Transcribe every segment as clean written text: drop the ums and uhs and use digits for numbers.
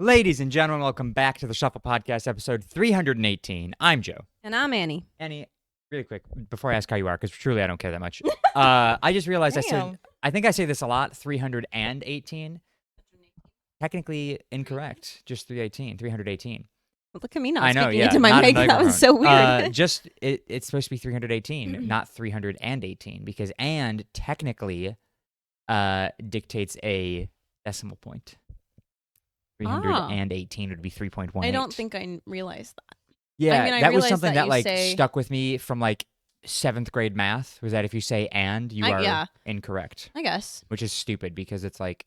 Ladies and gentlemen, welcome back to the Shuffle Podcast, episode 318. I'm Joe. And I'm Annie. Annie, really quick, before I ask how you are, because truly I don't care that much. I just realized I think I say this a lot, 318. Technically incorrect, just 318. Look at me not I know, speaking yeah, into my not a mic. That was so weird. It's supposed to be 318, not 318, because and technically dictates a decimal point. 318 would be 3.18. I don't think I realized that. Yeah, I mean, I that was realized something that that you say- stuck with me from like 7th grade math, was that if you say and, you are yeah. incorrect, I guess. which is stupid because it's like,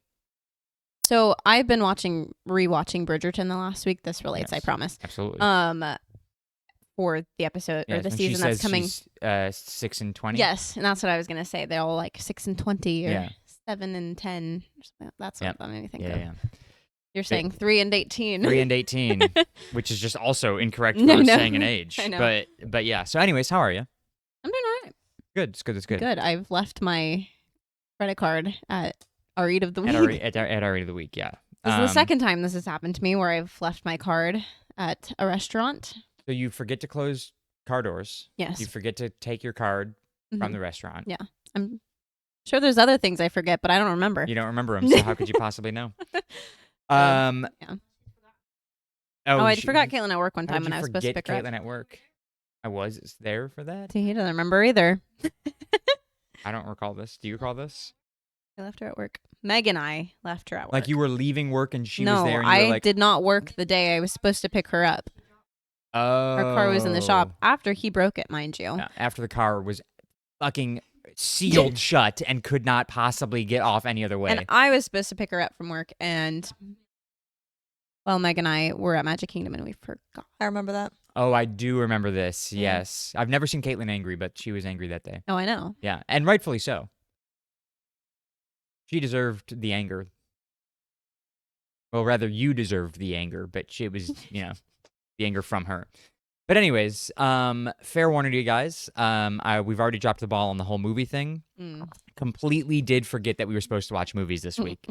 So I've been rewatching Bridgerton the last week. This relates, I Yes. promise. absolutely. For the episode or Yes, the when she season that's says coming. she's, 6 and 20. Yes, and that's what I was gonna say. They're all like 6 and 20 or Yeah. 7 and 10. Or something. That's what Yep. that made me think Yeah, of. yeah. You're saying 3 and 18. 3 and 18, which is just also incorrect No, for no. saying an age. I know. But yeah. So, anyways, how are you? I'm doing all right. Good. It's good. It's good. Good. I've left my credit card at our Eat of the Week. At our Eat of the Week, yeah. This is the second time this has happened to me where I've left my card at a restaurant. So you forget to close car doors. Yes. You forget to take your card from Mhm. the restaurant. Yeah. I'm sure there's other things I forget, but I don't remember. You don't remember them, so how could you possibly know? Yeah. Oh, I she- forgot Caitlin at work one how time did when you I was supposed to forget pick her up. Caitlin at work. I was there for that. See, he doesn't remember either. I don't recall this. Do you recall this? I left her at work. Meg and I left her at work. Like you were leaving work and she no, was there and you I were like, did not work the day I was supposed to pick her up. oh. Her car was in the shop after he broke it, mind you. Yeah, after the car was fucking sealed shut and could not possibly get off any other way. And I was supposed to pick her up from work, and well, Meg and I were at Magic Kingdom, and we forgot. I remember that. Oh, I do remember this. Yeah. Yes. I've never seen Caitlin angry, but she was angry that day. Oh, I know. Yeah, and rightfully so. She deserved the anger. Well, rather, you deserved the anger, but it was, the anger from her. But anyways, fair warning to you guys. We've already dropped the ball on the whole movie thing. Completely did forget that we were supposed to watch movies this week.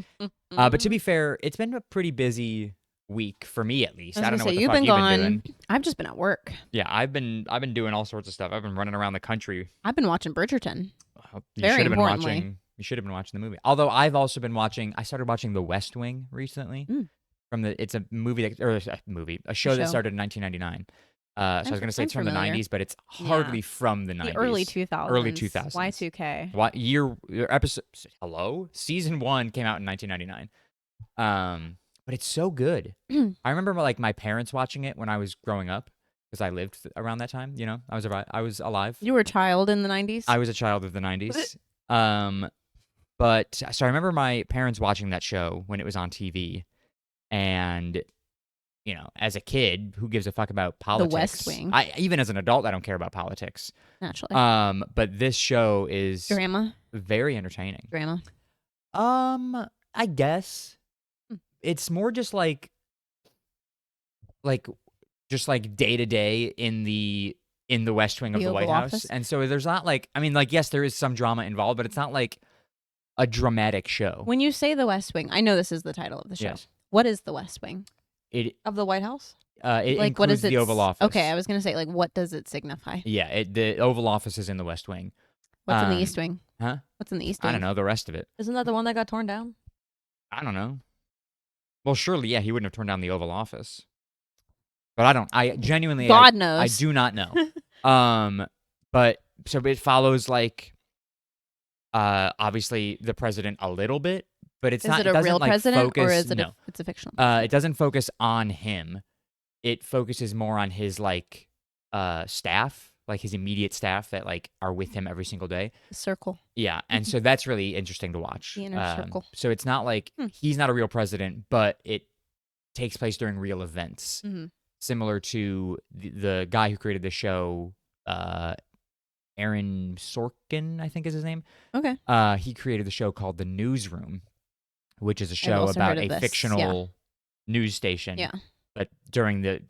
But to be fair, it's been a pretty busy week for me, at least. I don't know what the you've fuck been you've gone. been doing. I've just been at work. Yeah, I've been doing all sorts of stuff. I've been running around the country. I've been watching Bridgerton. You Very should have been importantly. watching. You should have been watching the movie. Although I've also been watching. I started watching The West Wing recently. It's a movie a show that started in 1999. So I was going to say I'm it's from the familiar. 90s, but it's hardly from the 90s. The early 2000s. Early 2000s. Y2K. What year? Episode? Hello, season 1 came out in 1999. But it's so good. I remember like my parents watching it when I was growing up because I lived around that time. I was alive. You were a child in the 90s? I was a child of the 90s. But so I remember my parents watching that show when it was on TV, and as a kid, who gives a fuck about politics? West Wing. Even as an adult, I don't care about politics. Naturally. But this show is Drama? very entertaining. Drama. I guess it's more just like day to day in the West Wing of The the White Oval House. Office? And so there's not yes, there is some drama involved, but it's not like a dramatic show. When you say the West Wing, I know this is the title of the show. Yes. What is the West Wing? It Of the White House? it Like, what includes is it? the Oval Office. Okay, I was going to say, like, what does it signify? Yeah, the Oval Office is in the West Wing. What's in the East Wing? Huh? What's in the East Wing? I don't know the rest of it. Isn't that the one that got torn down? I don't know. Well, surely, yeah, he wouldn't have torn down the Oval Office. But I genuinely God I knows. do not know. But so it follows obviously the president a little bit, but it's Is not. it a doesn't, real like, president focus, or is it no. it's a fictional? It doesn't focus on him. It focuses more on his staff, like his immediate staff that are with him every single day. Circle. Yeah, and so that's really interesting to watch. The inner circle. So it's not like he's not a real president, but it takes place during real events, similar to the guy who created the show, Aaron Sorkin, I think is his name. Okay. He created the show called The Newsroom, which is a I've show also about heard of a this, fictional news station. Yeah. but during the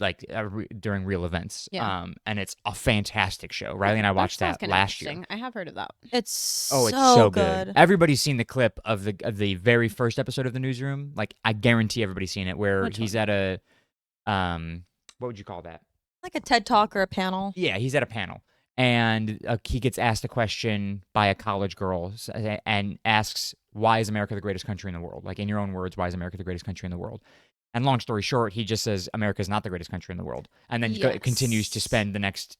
during real events. Yeah. And it's a fantastic show. Riley and I watched sounds that kinda last year. interesting. I have heard of that. It's Oh, it's so good. Everybody's seen the clip of the very first episode of the newsroom. Like, I guarantee everybody's seen it, where Which he's one? at a what would you call that? Like a TED Talk or a panel. Yeah, he's at a panel, and he gets asked a question by a college girl and asks, "Why is America the greatest country in the world?" Like, in your own words, why is America the greatest country in the world? And long story short, he just says America is not the greatest country in the world, and then continues to Yes. spend the next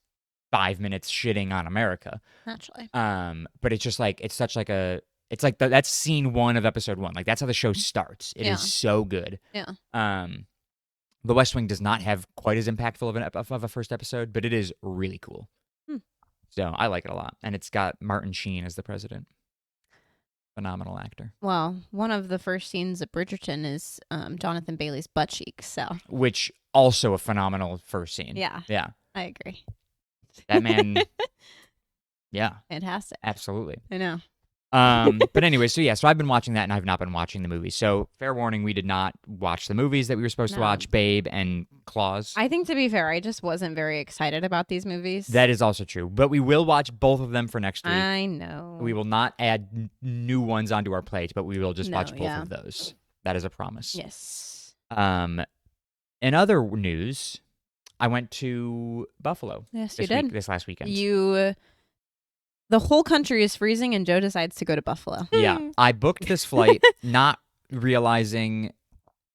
5 minutes shitting on America. Naturally. But it's just like it's such like a it's like that's scene 1 of episode 1. Like, that's how the show starts. It Yeah. is so good. Yeah. The West Wing does not have quite as impactful of a first episode, but it is really cool. So I like it a lot, and it's got Martin Sheen as the president. Phenomenal actor. Well, one of the first scenes at Bridgerton is Jonathan Bailey's butt cheeks. So Which also a phenomenal first scene. yeah, Yeah. I agree. That man. Yeah, Fantastic. absolutely. I know. But anyway, so I've been watching that, and I've not been watching the movies. So fair warning, we did not watch the movies that we were supposed to No. watch, Babe and Claws. I think, to be fair, I just wasn't very excited about these movies. That is also true. But we will watch both of them for next week. I know. We will not add new ones onto our plate, but we will just No, watch both yeah. of those. That is a promise. Yes. In other news, I went to Buffalo Yes, you did. this last weekend. The whole country is freezing, and Joe decides to go to Buffalo. Yeah, I booked this flight not realizing,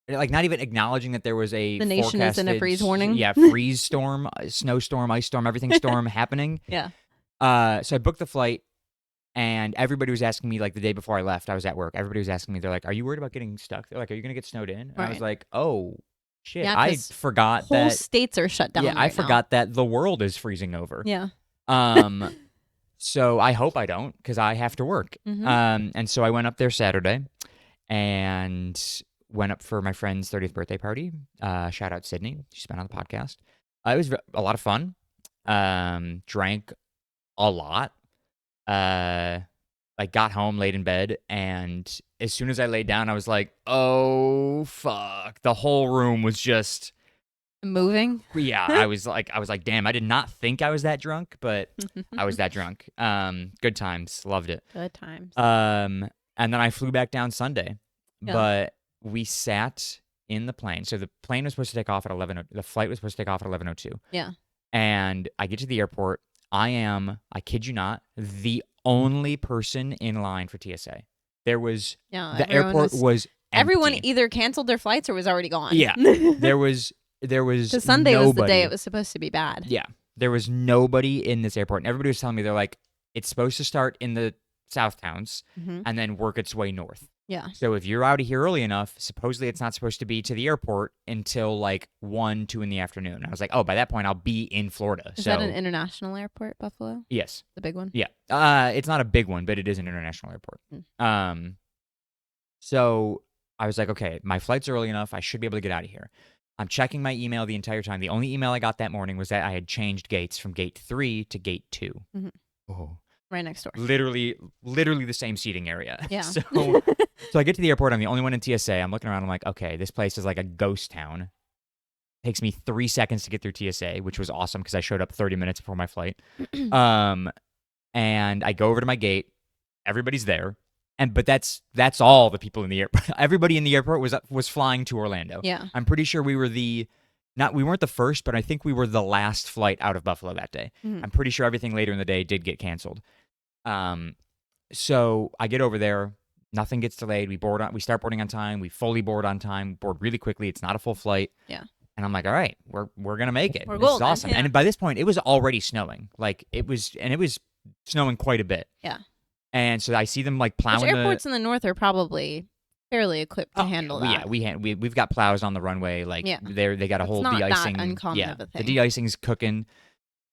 like, not even acknowledging that there was a The nation is in a forecasted freeze warning? Yeah, freeze storm, snowstorm, ice storm, everything storm happening. Yeah. So I booked the flight, and everybody was asking me, like, the day before I left, I was at work. Everybody was asking me, they're like, "Are you worried about getting stuck?" They're like, "Are you gonna get snowed in?" And I was Right. like, "Oh shit, Yeah, I 'cause forgot Whole that." states are shut down. Yeah, I right now. forgot that the world is freezing over. Yeah. So I hope I don't, because I have to work. Mhm. And so I went up there Saturday and went up for my friend's 30th birthday party. Shout out Sydney. She's been on the podcast. It was a lot of fun. Drank a lot. I got home, laid in bed, and as soon as I laid down, I was like, "Oh fuck!" The whole room was just. Moving. Yeah, I was like, damn, I did not think I was that drunk, but I was that drunk. Good times, loved it. Good times. And then I flew back down Sunday, Yeah. but we sat in the plane. So the plane was supposed to take off at 11. The flight was supposed to take off at 11:02. Yeah. And I get to the airport. I kid you not, the only person in line for TSA. There was Yeah. the everyone airport was Everyone empty. either canceled their flights or was already gone. Yeah. There was Because Sunday nobody. was the day it was supposed to be bad. Yeah. There was nobody in this airport. And everybody was telling me, they're like, it's supposed to start in the south towns Mhm. and then work its way north. Yeah. So if you're out of here early enough, supposedly it's not supposed to be to the airport until like 1, 2 in the afternoon. I was like, oh, by that point I'll be in Florida. Is so that an international airport, Buffalo? yes. The big one? Yeah. It's not a big one, but it is an international airport. So I was like, okay, my flight's early enough. I should be able to get out of here. I'm checking my email the entire time. The only email I got that morning was that I had changed gates from gate 3 to gate 2. Mhm. Oh. Right next door. Literally the same seating area. Yeah. So I get to the airport. I'm the only one in TSA. I'm looking around. I'm like, okay, this place is like a ghost town. Takes me 3 seconds to get through TSA, which was awesome because I showed up 30 minutes before my flight. And I go over to my gate. Everybody's there. But that's all the people in the airport. Everybody in the airport was flying to Orlando. Yeah. I'm pretty sure we were we weren't the first, but I think we were the last flight out of Buffalo that day. Mhm. I'm pretty sure everything later in the day did get canceled. So I get over there, nothing gets delayed. We start boarding on time. We fully board on time, board really quickly. It's not a full flight. Yeah. And I'm like, all right, we're gonna make it. We're This is golden, awesome. yeah. And by this point, it was already snowing. Like it was snowing quite a bit. Yeah. And so I see them like Which plowing airports in the north are probably fairly equipped to handle that. Yeah, we've got plows on the runway. Like Yeah. they got a whole not that de-icing. uncommon Yeah, of a the thing. de-icing's cooking.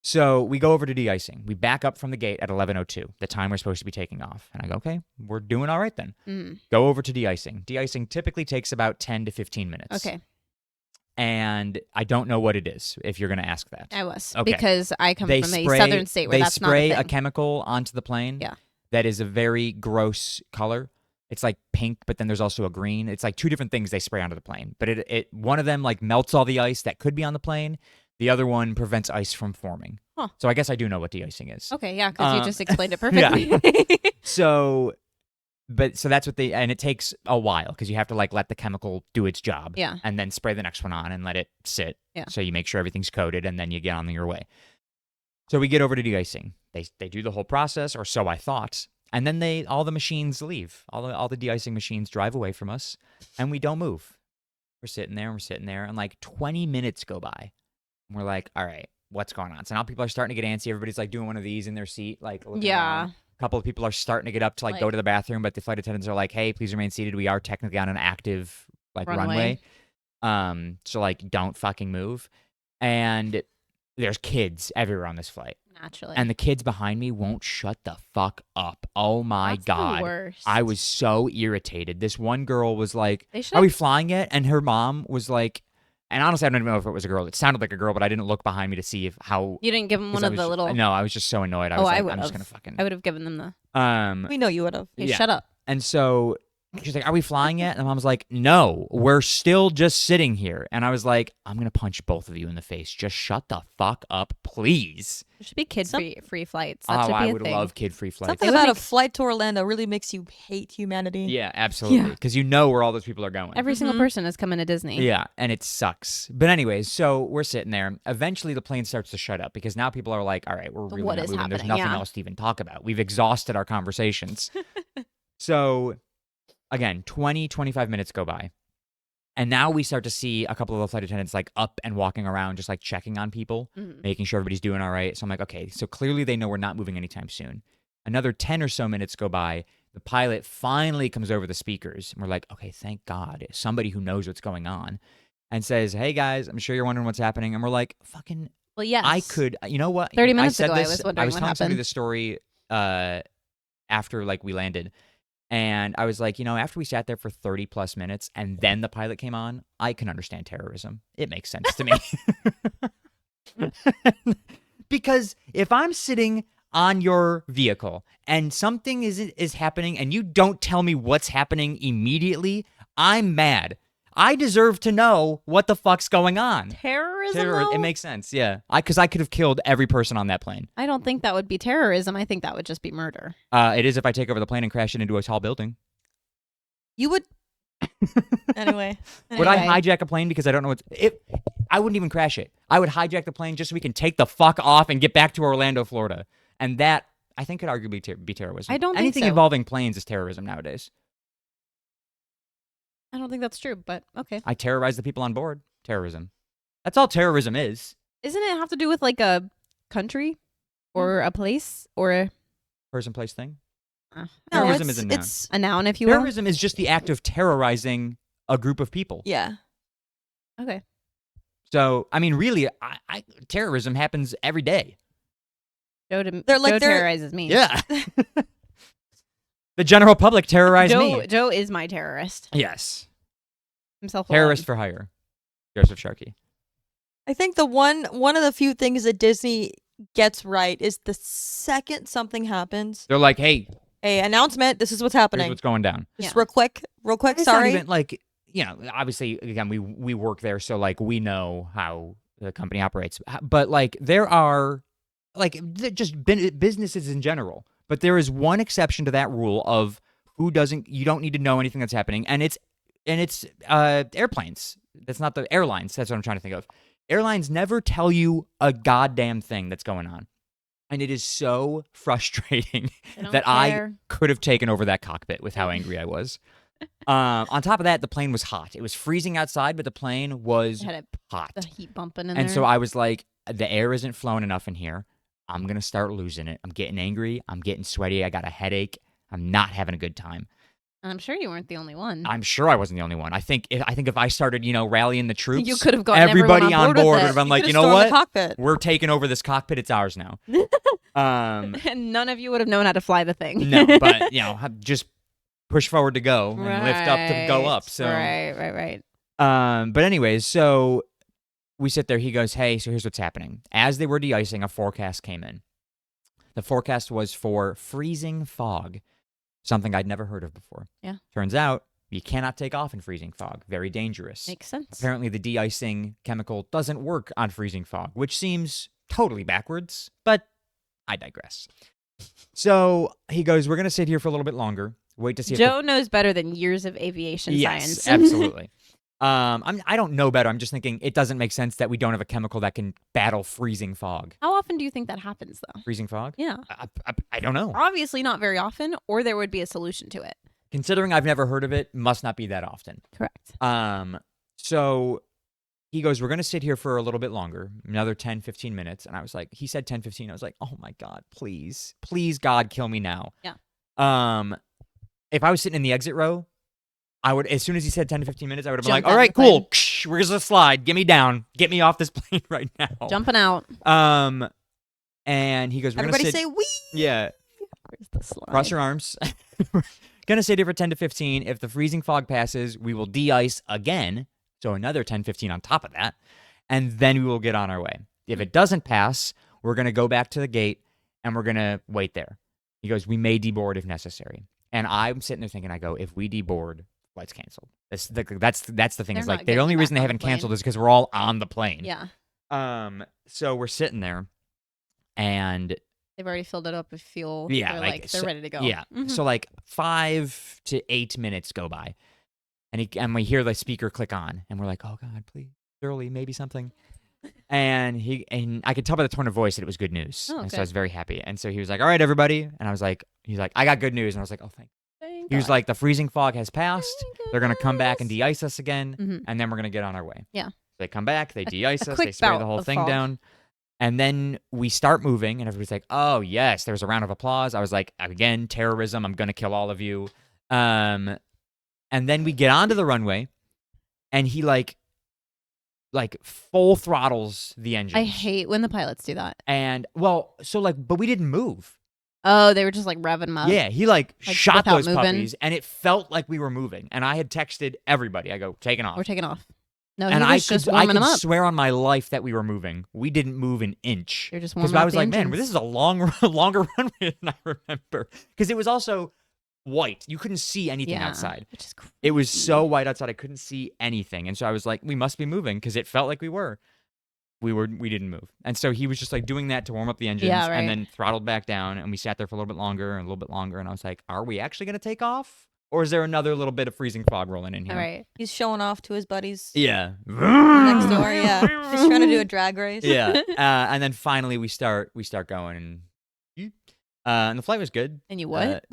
So we go over to de-icing. We back up from the gate at 11:02, the time we're supposed to be taking off. And I go, okay, we're doing all right then. Mm. Go over to de-icing. De-icing typically takes about 10 to 15 minutes. Okay. And I don't know what it is, if you're going to ask that. I was. Okay. Because I come from a southern state where they that's spray not a a thing. chemical onto the plane. Yeah. That is a very gross color. It's like pink, but then there's also a green. It's like two different things they spray onto the plane. But it one of them like melts all the ice that could be on the plane. The other one prevents ice from forming. Huh. So I guess I do know what de-icing is. Okay, yeah, because you just explained it yeah. perfectly. So that's what and it takes a while because you have to like let the chemical do its job. Yeah. And then spray the next one on and let it sit. Yeah. So you make sure everything's coated and then you get on your way. So we get over to de-icing. They do the whole process, or so I thought. And then all the machines leave. All the de-icing machines drive away from us, and we don't move. We're sitting there, and like 20 minutes go by. And we're like, all right, what's going on? So now people are starting to get antsy. Everybody's like doing one of these in their seat, like looking around. A couple of people are starting to get up to like go to the bathroom, but the flight attendants are like, hey, please remain seated. We are technically on an active like runway. So like don't fucking move. And there's kids everywhere on this flight. Naturally. And the kids behind me won't shut the fuck up. Oh my That's God. the worst. I was so irritated. This one girl was like, They should are we flying yet? And her mom was like, and honestly, I don't even know if it was a girl. It sounded like a girl, but I didn't look behind me to see how. You didn't give them one of the little. No, I was just so annoyed. I Oh, was I like, would I'm just have. going to fucking. I would have given them the. We know you would have. Hey, Yeah. shut up. And so she's like, are we flying yet? And the mom's like, no, we're still just sitting here. And I was like, I'm going to punch both of you in the face. Just shut the fuck up, please. There should be kid-free flights. That Oh, should be I a would thing. love kid-free flights. Something about a flight to Orlando really makes you hate humanity. Yeah, absolutely. Because you know where all those people are going. Every single person is coming to Disney. Yeah, and it sucks. But anyways, so we're sitting there. Eventually, the plane starts to shut up because now people are like, all right, we're really What not is moving. There's happening? nothing Yeah. else to even talk about. We've exhausted our conversations. So, again, 20, 25 minutes go by. And now we start to see a couple of the flight attendants like up and walking around, just like checking on people, making sure everybody's doing all right. So I'm like, okay, so clearly they know we're not moving anytime soon. Another 10 or so minutes go by. The pilot finally comes over the speakers. And we're like, okay, thank God. Somebody who knows what's going on. And says, hey, guys, I'm sure you're wondering what's happening. And we're like, fucking, Well, yes. I could, you know what? 30 minutes I said ago, I this, was wondering what telling somebody happened. the story after like we landed. And I was like, after we sat there for 30 plus minutes and then the pilot came on, I can understand terrorism. It makes sense to me. Because if I'm sitting on your vehicle and something is happening and you don't tell me what's happening immediately, I'm mad. I deserve to know what the fuck's going on. Terrorism, It though? makes sense, yeah. Because I could have killed every person on that plane. I don't think that would be terrorism. I think that would just be murder. It is if I take over the plane and crash it into a tall building. You would. Anyway. Would I hijack a plane because I don't know I wouldn't even crash it. I would hijack the plane just so we can take the fuck off and get back to Orlando, Florida. And that, I think, could arguably be terrorism. I don't think Anything so. involving planes is terrorism nowadays. I don't think that's true, but okay. I terrorize the people on board. Terrorism. That's all terrorism is. Isn't it have to do with like a country or a place or a Person, place, thing. No, Terrorism is a noun. it's noun, if you will? Terrorism is just the act of terrorizing a group of people. yeah. Okay. So, I mean, really, terrorism happens every day. Joe they're- terrorizes me. Yeah. The general public terrorize me. Joe is my terrorist. Yes. Himself Terrorist for hire. Joseph Sharkey. I think the one of the few things that Disney gets right is the second something happens, They're like, hey, hey, announcement, this is what's here's happening. what's going down. Just Yeah. real quick, It's sorry. not even like, obviously, again, we work there, so like we know how the company operates. But like there are like just businesses in general. But there is one exception to that rule of you don't need to know anything that's happening, and it's airplanes. That's not the airlines. That's what I'm trying to think of. Airlines never tell you a goddamn thing that's going on. And it is so frustrating They don't that care. I could have taken over that cockpit with how angry I was. On top of that, the plane was hot. It was freezing outside, but the plane was Had hot. the heat bumping in And there. so I was like, the air isn't flowing enough in here. I'm going to start losing it. I'm getting angry. I'm getting sweaty. I got a headache. I'm not having a good time. And I'm sure you weren't the only one. I'm sure I wasn't the only one. I think if I started, rallying the troops, You could have gotten everybody everyone on board with would it. have been like, could've you know stormed what? The cockpit. We're taking over this cockpit. It's ours now. And none of you would have known how to fly the thing. No, but just push forward to go and lift up to go up. So right. But anyways, so we sit there. He goes, hey, so here's what's happening. As they were de-icing, a forecast came in. The forecast was for freezing fog. something I'd never heard of before. Yeah. Turns out you cannot take off in freezing fog. Very dangerous. Makes sense. Apparently, the de-icing chemical doesn't work on freezing fog, which seems totally backwards, but I digress. So he goes, we're going to sit here for a little bit longer, wait to see if Joe knows better than years of aviation Yes, science. absolutely. I don't know better. I'm just thinking it doesn't make sense that we don't have a chemical that can battle freezing fog. How often do you think that happens, though? Freezing fog? Yeah. I don't know. Obviously not very often, or there would be a solution to it. Considering I've never heard of it, must not be that often. Correct. So he goes, we're going to sit here for a little bit longer, another 10, 15 minutes. And I was like, he said 10, 15. I was like, oh my God, please, God, kill me now. Yeah. If I was sitting in the exit row, I would, as soon as he said 10 to 15 minutes, I would have been Jump like, all out right, of the plane. cool. Where's the slide? Get me down. Get me off this plane right now. Jumping out. And he goes, we're going to Everybody sit. say wee. Yeah. Where's the slide? Cross your arms. We're going to sit here for 10 to 15. If the freezing fog passes, we will de-ice again. So another 10, 15 on top of that. And then we will get on our way. If it doesn't pass, we're going to go back to the gate and we're going to wait there. He goes, we may deboard if necessary. And I'm sitting there thinking, I go, if we deboard, flight's canceled. That's the thing. They're Is not like the getting only back reason they on the haven't canceled plane. is because we're all on the plane. Yeah. So we're sitting there and They've already filled it up with fuel. Yeah, They're like, they're so- ready to go. Yeah. Mhm. So like 5 to 8 minutes go by, and we hear the speaker click on, and we're like, "Oh God, please, early, maybe something." And I could tell by the tone of voice that it was good news, Oh, and so good. I was very happy. And so he was like, "All right, everybody," and I was like, "He's like, I got good news," and I was like, "Oh, thank." Thank He was God. like, "The freezing fog has passed. Thank They're gonna come back and goodness. de-ice us again, Mhm. and then we're gonna get on our way." Yeah. They come back, they de-ice a us, quick they spray bout the whole of thing fog. down. And then we start moving, and everybody's like, "Oh yes!" There was a round of applause. I was like, "Again, terrorism! I'm gonna kill all of you." And then we get onto the runway, and he like full throttles the engine. I hate when the pilots do that. And but we didn't move. Oh, they were just like revving them up. Yeah, he like shot without those moving? puppies, and it felt like we were moving. And I had texted everybody. I go, "Taking off." We're taking off. No, And he was just warming them up. swear on my life that we were moving. We didn't move an inch. They're just warming Because up I was the like, man, engines. this is a longer runway than I remember. Because it was also white. You couldn't see anything Yeah, outside. which is crazy. It was so white outside, I couldn't see anything. And so I was like, we must be moving because it felt like we were. We didn't move. And so he was just like doing that to warm up the engines Yeah, right. and then throttled back down. And we sat there for a little bit longer and a little bit longer. And I was like, are we actually going to take off? Or is there another little bit of freezing fog rolling in here? All right. He's showing off to his buddies Yeah. next door. Yeah, he's trying to do a drag race. Yeah. And then finally we start going and the flight was good. And you what?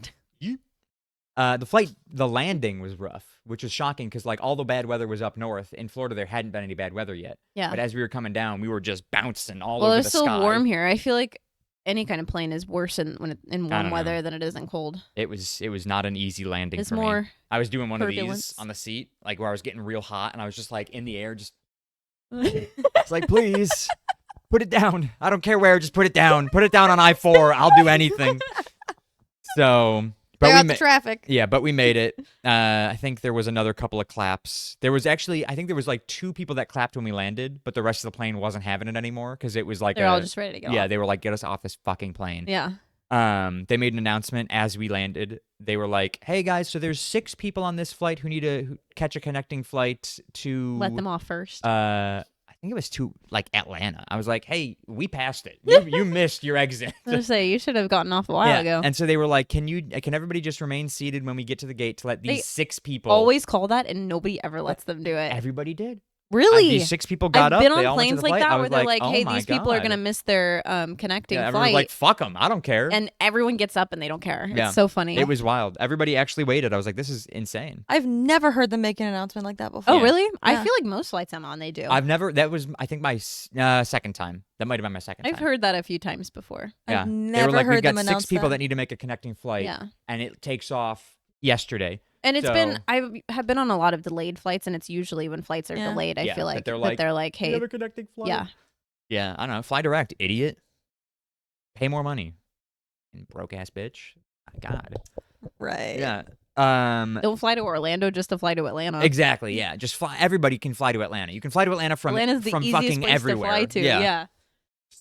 The landing was rough, which was shocking because like all the bad weather was up north. In Florida, there hadn't been any bad weather yet. Yeah. But as we were coming down, we were just bouncing all Well, over it's the still sky. warm here. I feel like any kind of plane is worse in don't warm know. weather than it is in cold. It was not an easy landing It's for me. more I was doing one of turbulence. these on the seat, like where I was getting real hot, and I was just like in the air, just it's like, please put it down. I don't care where, just put it down. Put it down on I-4. I'll do anything. So, but Clear we out the traffic. Yeah, but we made it. I think there was another couple of claps. There was actually, I think there was like 2 people that clapped when we landed, but the rest of the plane wasn't having it anymore because it was like They're all just ready to go. yeah, off. they were like, get us off this fucking plane. Yeah. They made an announcement as we landed. They were like, hey guys, so there's 6 people on this flight who need to catch a connecting flight to Let them off first. I think it was to like Atlanta. I was like, hey, we passed it. You missed your exit. I was gonna say you should have gotten off a while Yeah. ago. And so they were like, can everybody just remain seated when we get to the gate to let these They 6 people Always call that, and nobody ever lets them do it. Everybody did. Really? These 6 people got I've up. been they on all went to planes the like flight. that I where was they're like, like, "Hey, oh my these people are God. gonna miss their connecting Yeah, everyone was flight," like, fuck them. I don't care. and everyone gets up and they don't care. Yeah. It's so funny. It was wild. Everybody actually waited. I was like, this is insane. I've never heard them make an announcement like that before. Oh, Yeah. really? I Yeah. feel like most flights I'm on, they do. That was, I think, my second time. That might have been my second I've time. heard that a few times before. Yeah. I've They never were like, heard we've got them 6 announce people that that. need to make a connecting flight. Yeah. And it takes off yesterday. And it's So- been, I have been on a lot of delayed flights, and it's usually when flights are Yeah. delayed, I Yeah, feel that like, they're like, hey, a connecting flight. yeah. Yeah, I don't know. Fly direct, idiot. Pay more money. Broke ass bitch. My God. Right. Yeah. Don't fly to Orlando just to fly to Atlanta. Exactly. Yeah. Just fly. Everybody can fly to Atlanta. You can fly to Atlanta from Atlanta's the from easiest fucking place everywhere. to fly to. Yeah. Yeah.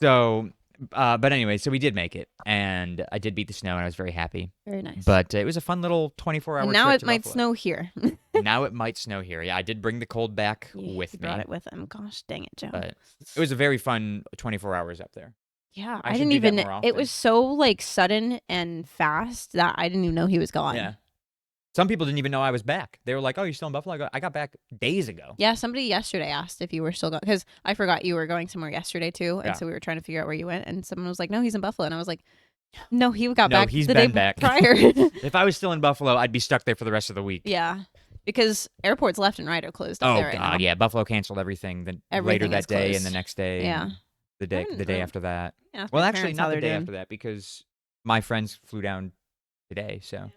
So, But anyway, so we did make it, and I did beat the snow, and I was very happy. Very nice. But it was a fun little 24-hour and now trip it to might Buffalo. snow here. Now it might snow here. Yeah, I did bring the cold back with He me. brought it with him. Gosh, dang it, Joe. But it was a very fun 24 hours up there. Yeah, I I should didn't do that even. more It often. was so like sudden and fast that I didn't even know he was gone. Yeah. Some people didn't even know I was back. They were like, "Oh, you're still in Buffalo?" I got back days ago. Yeah, somebody yesterday asked if you were still going because I forgot you were going somewhere yesterday too, and Yeah. so we were trying to figure out where you went, and someone was like, "No, he's in Buffalo," and I was like, "No, he got No, back he's the been day back. prior." If I was still in Buffalo, I'd be stuck there for the rest of the week. Yeah, because airports left and right are closed up Oh there right God, now. yeah. Buffalo canceled everything. Then later Everything that is day, and closed. the next day, Yeah. and the day haven't the day really- after that. Yeah, ask Well, my actually, parents how not the they're day doing. after that because my friends flew down today. So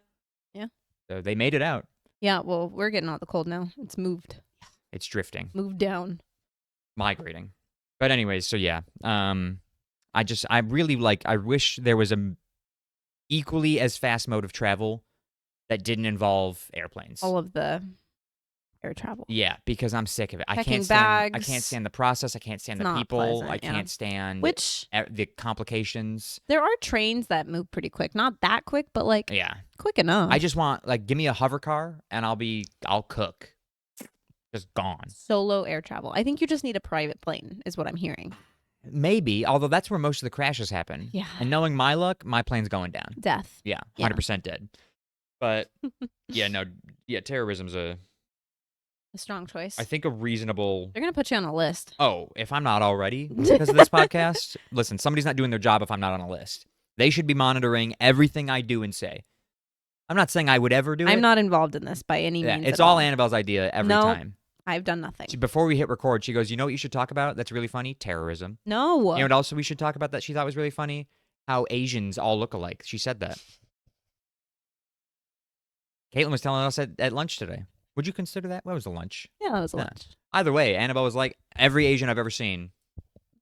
Yeah. So they made it out. Yeah, well, we're getting out the cold now. It's moved It's drifting, down. migrating. But anyways, so yeah. I really like. I wish there was a equally as fast mode of travel that didn't involve airplanes. All of the air travel. Yeah, because I'm sick of it. I Packing can't stand. I bags. can't stand the process. I can't stand It's the not people. pleasant, I yeah. can't stand Which the complications. there are trains that move pretty quick. Not that quick, but like Yeah, quick enough. I just want give me a hover car and I'll cook. Just gone. Solo air travel. I think you just need a private plane, is what I'm hearing. Maybe, although that's where most of the crashes happen. Yeah. And knowing my luck, my plane's going down. Death. Yeah, Yeah. 100% dead. But terrorism's A strong choice. I think a reasonable. They're gonna put you on a list. Oh, if I'm not already because of this podcast, listen, somebody's not doing their job if I'm not on a list. They should be monitoring everything I do and say. I'm not saying I would ever do it. I'm not involved in this by any Yeah, means. it's at all all. Annabelle's idea every No. time. I've done nothing. Before we hit record, she goes, "You know what you should talk about? That's really funny. Terrorism. No. You know what else we should talk about that she thought was really funny? How Asians all look alike." She said that. Caitlin was telling us at lunch today. Would you consider that? What was the lunch? Yeah, that was a Yeah. lunch. Either way, Annabelle was like, every Asian I've ever seen,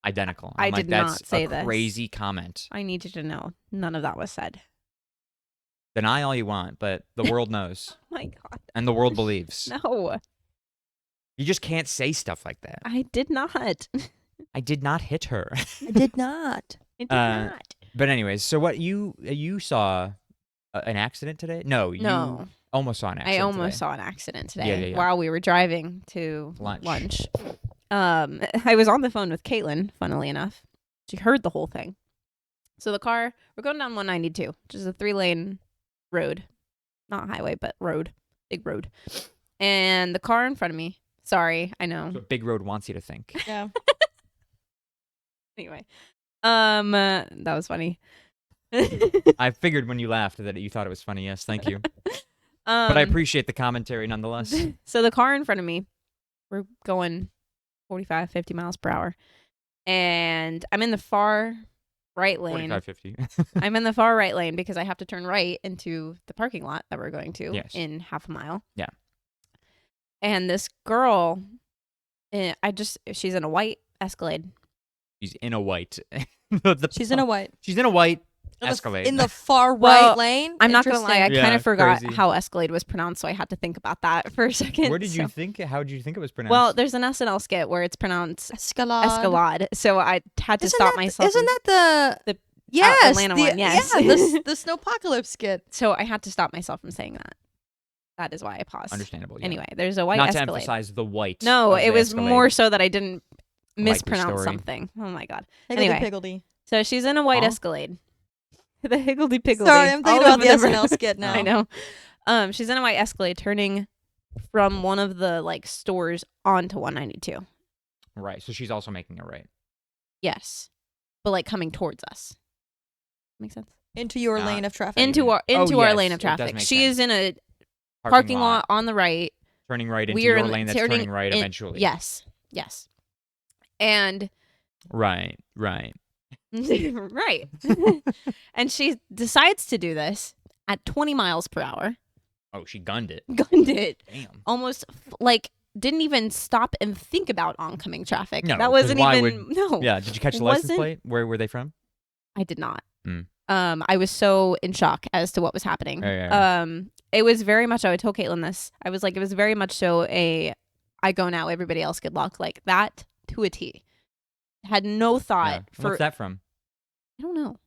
identical. I I'm like, did not that's say a this. crazy comment. I need you to know none of that was said. Deny all you want, but the world knows. Oh my God. And the world believes. No, You just can't say stuff like that. I did not. I did not hit her. I did not. I did Uh, not. But anyways, so what you saw an accident today? No, you No. almost saw an accident. I almost today. saw an accident today Yeah, yeah, yeah. while we were driving to Lunch. I was on the phone with Caitlin, funnily enough. She heard the whole thing. So the car, we're going down 192, which is a 3-lane road. Not highway, but road. Big road. And the car in front of me, sorry, I know. That's what Big Road wants you to think. Yeah. Anyway. That was funny. I figured when you laughed that you thought it was funny. Yes, thank you. But I appreciate the commentary nonetheless. So the car in front of me, we're going 45, 50 miles per hour. And I'm in the far right lane. 45, 50. I'm in the far right lane because I have to turn right into the parking lot that we're going to Yes. in half a mile. Yeah. And this girl, she's in a white Escalade. She's in a white. She's in a white. She's in a white In the- Escalade. In the far Well, right lane. I'm not going to lie. I Interesting. kind Yeah, of forgot crazy. how Escalade was pronounced, so I had to think about that for a second. Where did you So- think? How did you think it was pronounced? Well, there's an SNL skit where it's pronounced Escalade. Escalade, so I had to Isn't stop that, myself. Isn't that the the yes, Atlanta one, yes. Yeah, the Snowpocalypse skit. So I had to stop myself from saying that. That is why I paused. understandable. Yeah. Anyway, there's a white not to Escalade. emphasize the white. No, of it the was Escalade. more so that I didn't Like your mispronounce story. something. Oh my God. Higgledy Anyway. piggledy. So she's in a white Huh? Escalade. The higgledy piggledy. Sorry, I'm thinking all about the over SNL skit now. I know. She's in a white Escalade turning from one of the like stores onto 192. Right. So she's also making it right. Yes. But like coming towards us. Make sense? Into your Not- lane of traffic. Into our Oh, our yes, lane of it does traffic. make She sense. is in a parking lot on the right. Turning right into We're your in lane that's turning turning right in- eventually. Yes. Yes. And Right. right. And she decides to do this at 20 miles per hour. Oh, she gunned it. Gunned it. Damn. Almost like didn't even stop and think about oncoming traffic. No, that 'cause wasn't why even no. Yeah. Did you catch the license Wasn't- plate? Where were they from? I did not. Mm. I was so in shock as to what was happening. Yeah. It was very much. I told Caitlin this. I was like, it was very much so a, I go now, everybody else good luck, like that to a T. Had no thought Yeah. for What's that from? I don't know.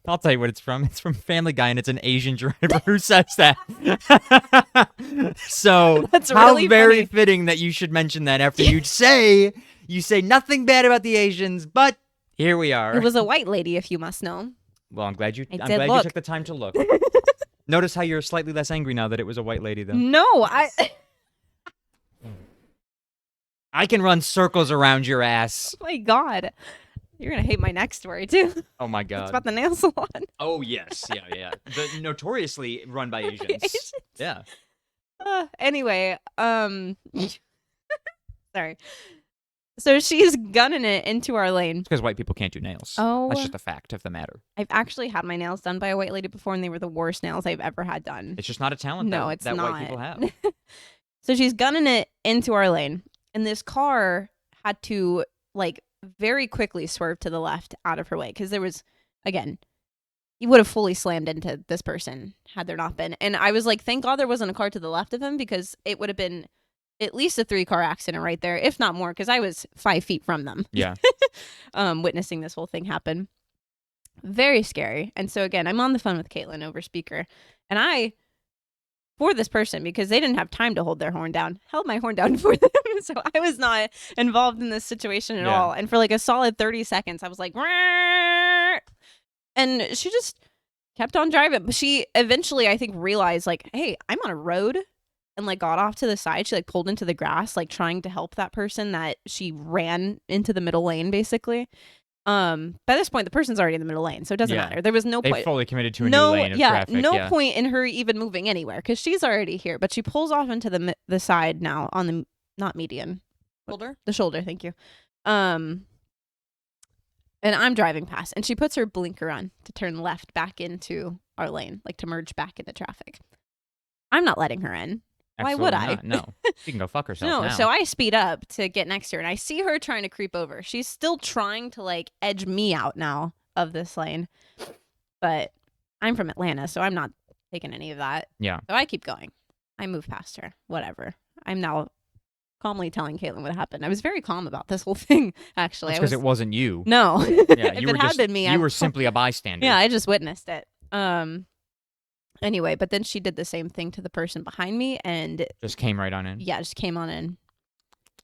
I'll tell you what it's from. It's from Family Guy, and it's an Asian driver who says that. So That's how really very funny. fitting that you should mention that after you say nothing bad about the Asians, but here we are. It was a white lady, if you must know. Well, I'm glad you I I'm did glad you look. took the time to look. Notice how you're slightly less angry now that it was a white lady, though. No, I can run circles around your ass. Oh my God. You're going to hate my next story, too. Oh my It's god. about the nail salon. Oh yes, yeah. The notoriously run by Asians. Asians. Yeah. Anyway, sorry. So she's gunning it into our lane. It's because white people can't do nails. Oh. That's just a fact of the matter. I've actually had my nails done by a white lady before, and they were the worst nails I've ever had done. It's just not a talent No, that, it's that not. white people have. So she's gunning it into our lane, and this car had to, like, very quickly swerve to the left out of her way because there was, again, he would have fully slammed into this person had there not been. And I was like, thank God there wasn't a car to the left of him because it would have been at least a 3-car accident right there, if not more, because I was 5 feet from them. Yeah. Witnessing this whole thing happen. Very scary. And so again, I'm on the phone with Caitlin over speaker, and for this person, because they didn't have time to hold their horn down, held my horn down for them. So I was not involved in this situation at Yeah. all. And for like a solid 30 seconds, I was like, "Rrrr." And she just kept on driving. But she eventually, I think, realized like, hey, I'm on a road, and like got off to the side. She like pulled into the grass, like trying to help that person that she ran into the middle lane, basically. By this point, the person's already in the middle lane, so it doesn't Yeah. matter. There was no They point. fully committed to a No, new lane of yeah, traffic. no yeah. point in her even moving anywhere because she's already here. But she pulls off into the side now on the not median, Shoulder? the shoulder. Thank you. And I'm driving past, and she puts her blinker on to turn left back into our lane, like to merge back into traffic. I'm not letting her in. Why would Absolutely not. No. She can go fuck herself No, now. so I speed up to get next to her, and I see her trying to creep over. She's still trying to like edge me out now of this lane, but I'm from Atlanta, so I'm not taking any of that. Yeah. So I keep going. I move past her. Whatever. I'm now calmly telling Caitlin what happened. I was very calm about this whole thing, actually. because it wasn't you. No. Yeah, If you it were had just been me, you were simply a bystander. yeah, I just witnessed it. Anyway, but then she did the same thing to the person behind me, and Just came right on in. yeah, just came on in.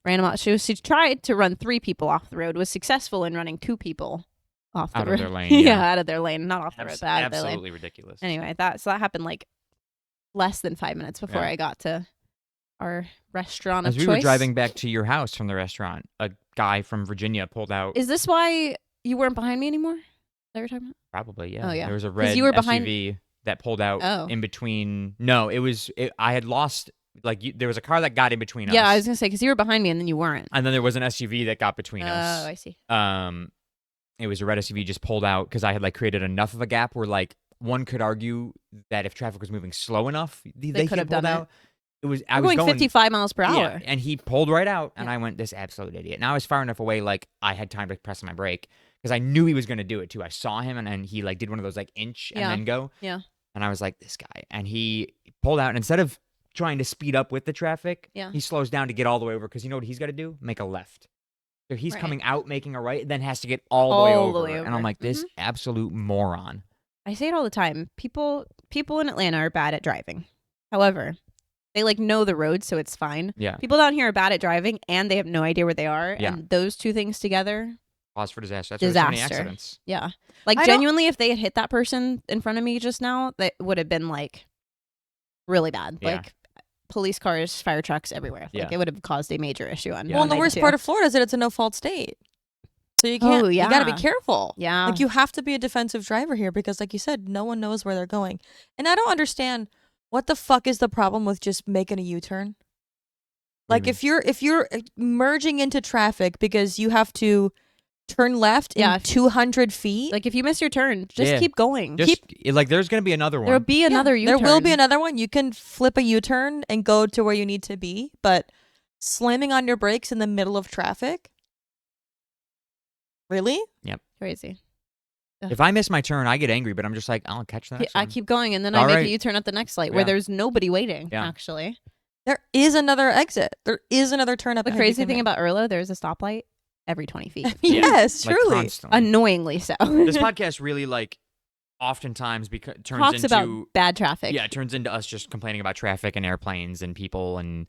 Ran them out. She tried to run 3 people off the road, was successful in running 2 people off the Out road. of their lane. yeah, Yeah. out of their lane. Not off the road, but out of their lane. Absolutely ridiculous. Anyway, so that happened like less than 5 minutes before Yeah. I got to our restaurant As of we choice. were driving back to your house from the restaurant, a guy from Virginia pulled out. Is this why you weren't behind me anymore? Is that what you're talking about? Probably, yeah. Oh, yeah. There was a 'Cause red you were behind- SUV that pulled out Oh. in between. No, I had lost. Like there was a car that got in between us. Yeah, I was gonna say because you were behind me and then you weren't. And then there was an SUV that got between Oh, us. I see. It was a red SUV just pulled out because I had like created enough of a gap where like one could argue that if traffic was moving slow enough, they could have pulled done it. out. It was I'm going 55 miles per hour. Yeah, and he pulled right out, and Yeah. I went, this absolute idiot. Now I was far enough away, like I had time to press my brake because I knew he was going to do it too. I saw him, and then he like did one of those like inch and Yeah. then go. Yeah. And I was like, this guy, and he pulled out, and instead of trying to speed up with the traffic, Yeah. he slows down to get all the way over because you know what he's got to do? Make a left. So he's Right. coming out, making a right, then has to get all the way All over. the way And over. I'm like, this absolute moron. I say it all the time. People in Atlanta are bad at driving. However, they like know the road, so it's fine. Yeah. People down here are bad at driving, and they have no idea where they are. Yeah. And those 2 things together, Cause for disaster. That's why there's so many Disaster. accidents. yeah. Like I don't- genuinely, if they had hit that person in front of me just now, that would have been like really bad. Yeah. Like police cars, fire trucks everywhere. Like Yeah. it would have caused a major issue on. Yeah. Well, and the worst 192. part of Florida is that it's a no-fault state. So you can't, Oh, you got to be yeah. careful. Yeah. Like you have to be a defensive driver here because like you said, no one knows where they're going. And I don't understand what the fuck is the problem with just making a U-turn? What do Like you if you're merging into traffic because you have to turn left Yeah. in 200 feet. Like if you miss your turn, just Yeah. keep going. Just like there's gonna be another There'll one. be another Yeah, U-turn. There will be another one. You can flip a U-turn and go to where you need to be, but slamming on your brakes in the middle of traffic? Really? Crazy. If I miss my turn, I get angry, but I'm just like, I'll catch that. I keep going, and then I All make right. a U-turn at the next light where Yeah. there's nobody waiting. Yeah. Actually, There is another exit. There is another turn up the ahead you crazy can thing make. about Erlo, there's a stoplight, every 20 feet. Yes, Like, truly. constantly. Annoyingly so. This podcast really like oftentimes turns Talks into about bad traffic. yeah, it turns into us just complaining about traffic and airplanes and people and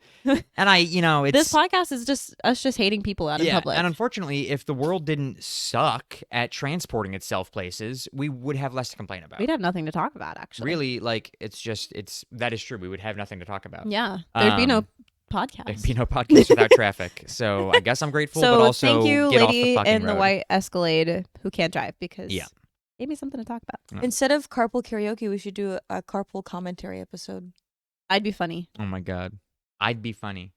I it's This podcast is just us just hating people out in public. And unfortunately, if the world didn't suck at transporting itself places, we would have less to complain about. We'd have nothing to talk about, actually. Really, like that is true. We would have nothing to talk about. Yeah. There'd be no podcast. There'd be no podcast without traffic. So I guess I'm grateful, So but also thank you, get lady off the in fucking the road. white Escalade who can't drive because Yeah. gave me something to talk about. Instead of carpool karaoke, we should do a carpool commentary episode. I'd be funny. Oh my god, I'd be funny.